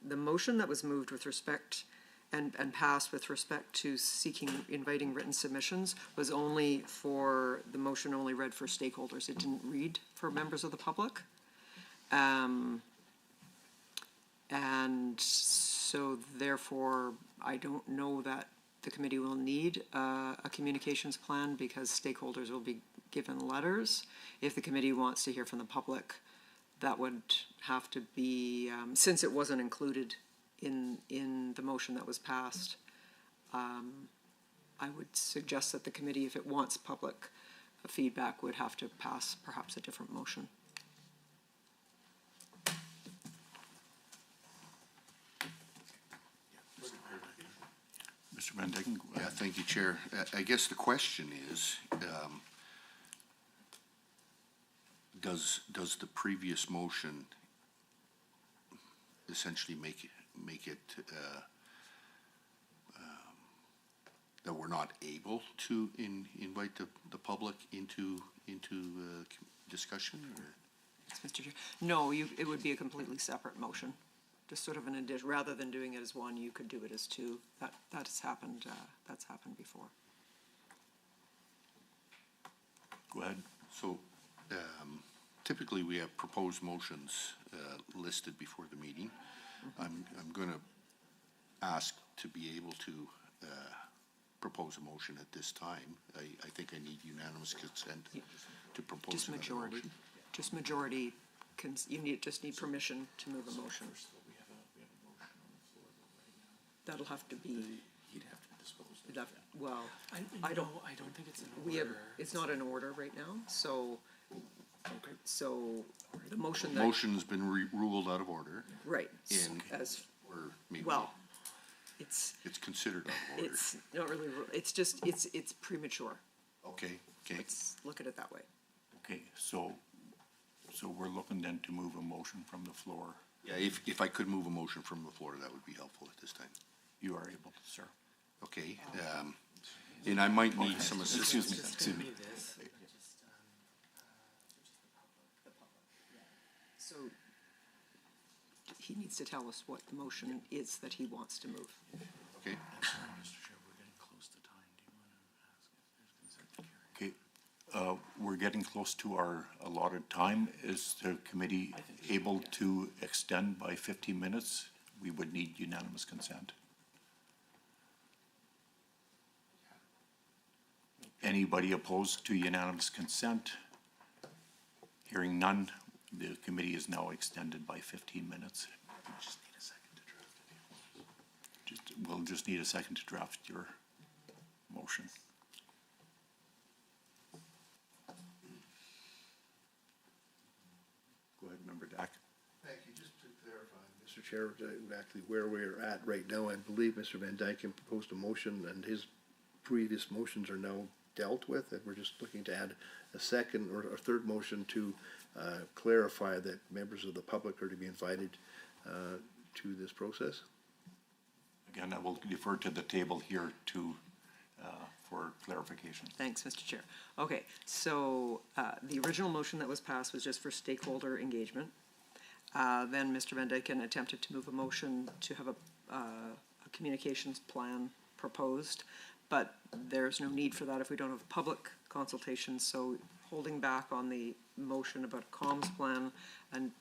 The motion that was moved with respect and passed with respect to inviting written submissions was only for, the motion only read for stakeholders. It didn't read for members of the public. And so therefore, I don't know that the committee will need a communications plan because stakeholders will be given letters. If the committee wants to hear from the public, that would have to be, since it wasn't included in the motion that was passed, I would suggest that the committee, if it wants public feedback, would have to pass perhaps a different motion. Mr. Van Dyken. Yeah, thank you, Chair. I guess the question is, does the previous motion essentially make it that we're not able to invite the public into discussion? Or? Yes, Mr. Chair. No, it would be a completely separate motion. Just sort of an addition, rather than doing it as one, you could do it as two. That's happened. That's happened before. Go ahead. So, typically we have proposed motions listed before the meeting. I'm going to ask to be able to propose a motion at this time. I think I need unanimous consent to propose just majority. Motion. Just majority. You just need permission to move a motion. That'll have to be. He'd have to dispose of it. Well, I don't think it's in order. It's not in order right now, so. Okay. So the motion. Motion's been ruled out of order. Right. Or maybe. Well, it's considered out of order. It's not really. It's just it's premature. Okay. Okay. Let's look at it that way. Okay. So we're looking then to move a motion from the floor. Yeah. If I could move a motion from the floor, that would be helpful at this time. You are able to, sir. Okay. And I might need some assistance. Excuse me. So he needs to tell us what the motion is that he wants to move. Okay. Mr. Chair, we're getting close to time. Do you want to ask if there's consent to carry? Okay. We're getting close to our allotted time. Is the committee able to extend by 15 minutes? We would need unanimous consent. Anybody opposed to unanimous consent? Hearing none, the committee is now extended by 15 minutes. We'll just need a second to draft your motion. Go ahead, Member Dack. Thank you. Just to clarify, Mr. Chair, exactly where we're at right now, I believe Mr. Van Dyken proposed a motion and his previous motions are now dealt with, and we're just looking to add a second or a third motion to clarify that members of the public are to be invited to this process. Again, I will defer to the table here for clarification. Thanks, Mr. Chair. Okay, so the original motion that was passed was just for stakeholder engagement. Then Mr. Van Dyken attempted to move a motion to have a communications plan proposed, but there's no need for that if we don't have public consultation, so holding back on the motion about a comms plan, and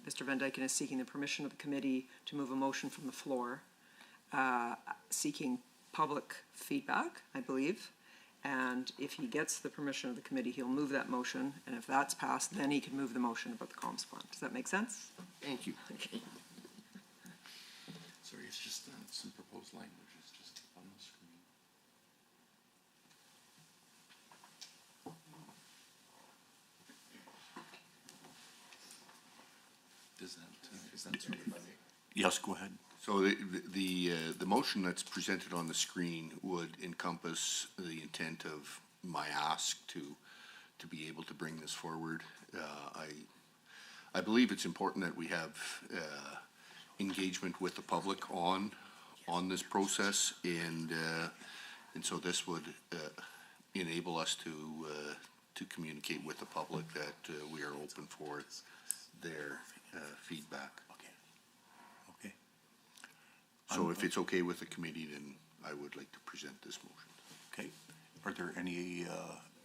Mr. Van Dyken is seeking the permission of the committee to move a motion from the floor, seeking public feedback, I believe, and if he gets the permission of the committee, he'll move that motion, and if that's passed, then he can move the motion about the comms plan. Does that make sense? Thank you. Okay. Sorry, it's just some proposed language is just on the screen. Is that sort of? Yes, go ahead. So the motion that's presented on the screen would encompass the intent of my ask to be able to bring this forward. I believe it's important that we have engagement with the public on this process, and so this would enable us to communicate with the public that we are open for their feedback. Okay. So if it's okay with the committee, then I would like to present this motion. Okay. Are there any,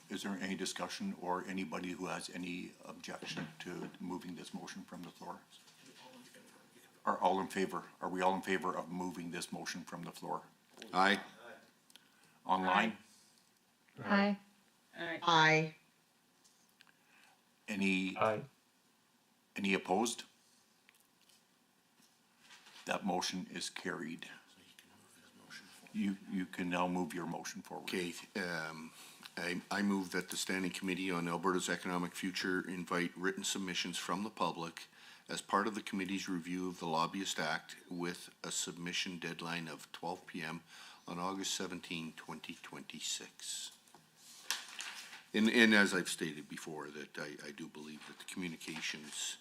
is there any discussion or anybody who has any objection to moving this motion from the floor? Are all in favor? Are we all in favor of moving this motion from the floor? Aye. Online? Aye. Aye. Any? Aye. Any opposed? That motion is carried. You can now move your motion forward. Okay, I move that the Standing Committee on Alberta's Economic Future invite written submissions from the public as part of the committee's review of the Lobbyist Act with a submission deadline of 12 p.m. on August 17, 2026. And as I've stated before, that I do believe that the communications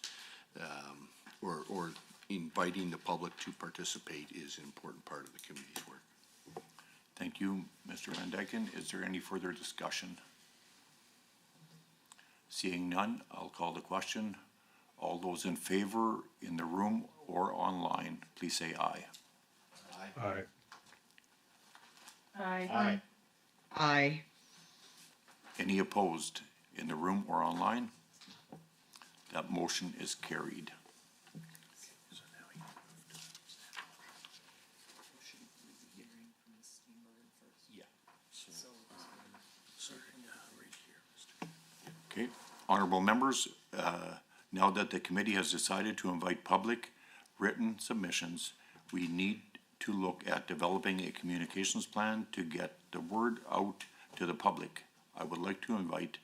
or inviting the public to participate is an important part of the committee's work. Thank you, Mr. Van Dyken. Is there any further discussion? Seeing none, I'll call the question. All those in favor in the room or online, please say aye. Aye. Aye. Aye. Aye. Any opposed in the room or online? That motion is carried. Okay, honorable members, now that the committee has decided to invite public written submissions, we need to look at developing a communications plan to get the word out to the public. I would like to invite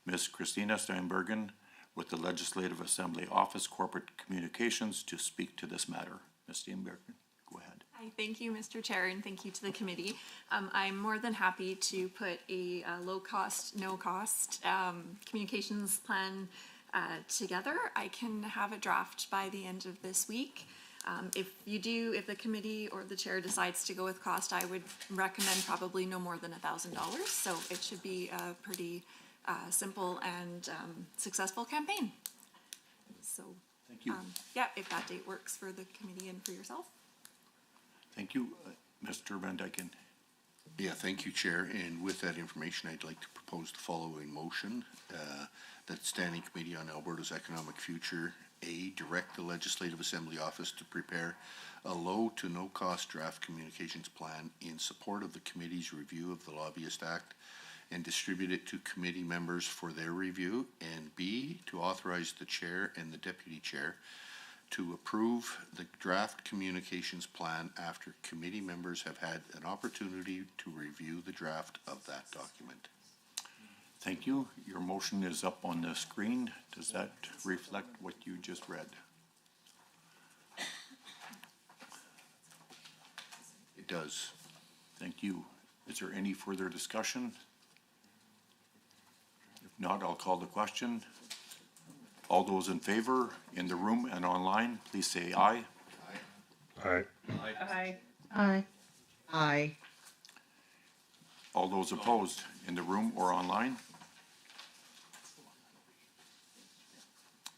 Ms. Christina Steinbergen with the Legislative Assembly Office Corporate Communications to speak to this matter. Ms. Steinbergen, go ahead. Hi, thank you, Mr. Chair, and thank you to the committee. I'm more than happy to put a low-cost, no-cost communications plan together. I can have a draft by the end of this week. If the committee or the chair decides to go with cost, I would recommend probably no more than $1,000. So it should be a pretty simple and successful campaign. So, thank you. Yeah, if that date works for the committee and for yourself. Thank you, Mr. Van Dyken. Yeah, thank you, Chair. And with that information, I'd like to propose the following motion, that Standing Committee on Alberta's Economic Future, A, direct the Legislative Assembly Office to prepare a low to no cost draft communications plan in support of the committee's review of the Lobbyist Act and distribute it to committee members for their review, and B, to authorize the chair and the deputy chair to approve the draft communications plan after committee members have had an opportunity to review the draft of that document. Thank you. Your motion is up on the screen. Does that reflect what you just read? It does. Thank you. Is there any further discussion? If not, I'll call the question. All those in favor in the room and online, please say aye. Aye. Aye. Aye. Aye. All those opposed in the room or online?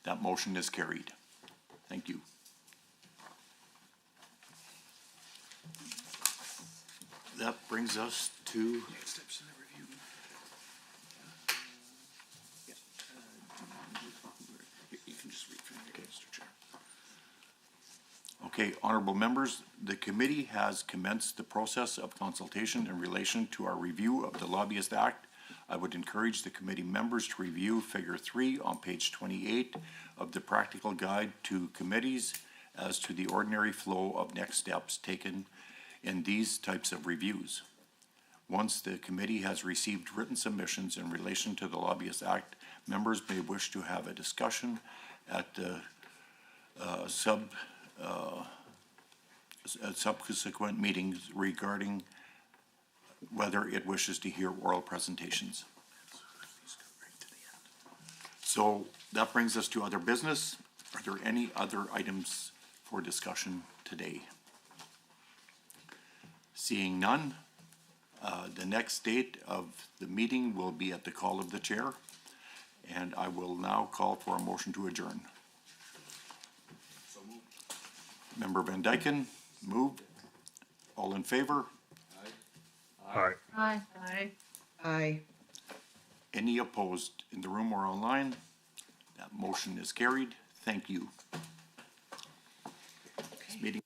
That motion is carried. Thank you. That brings us to Next steps in the review. You can just read from here, Mr. Chair. Okay, honorable members, the committee has commenced the process of consultation in relation to our review of the Lobbyist Act. I would encourage the committee members to review Figure 3 on page 28 of the practical guide to committees as to the ordinary flow of next steps taken in these types of reviews. Once the committee has received written submissions in relation to the Lobbyist Act, members may wish to have a discussion at the subsequent meetings regarding whether it wishes to hear oral presentations. So that brings us to other business. Are there any other items for discussion today? Seeing none, the next date of the meeting will be at the call of the chair, and I will now call for a motion to adjourn. Member Van Dyken, moved. All in favor? Aye. Aye. Aye. Aye. Any opposed in the room or online? That motion is carried. Thank you. This meeting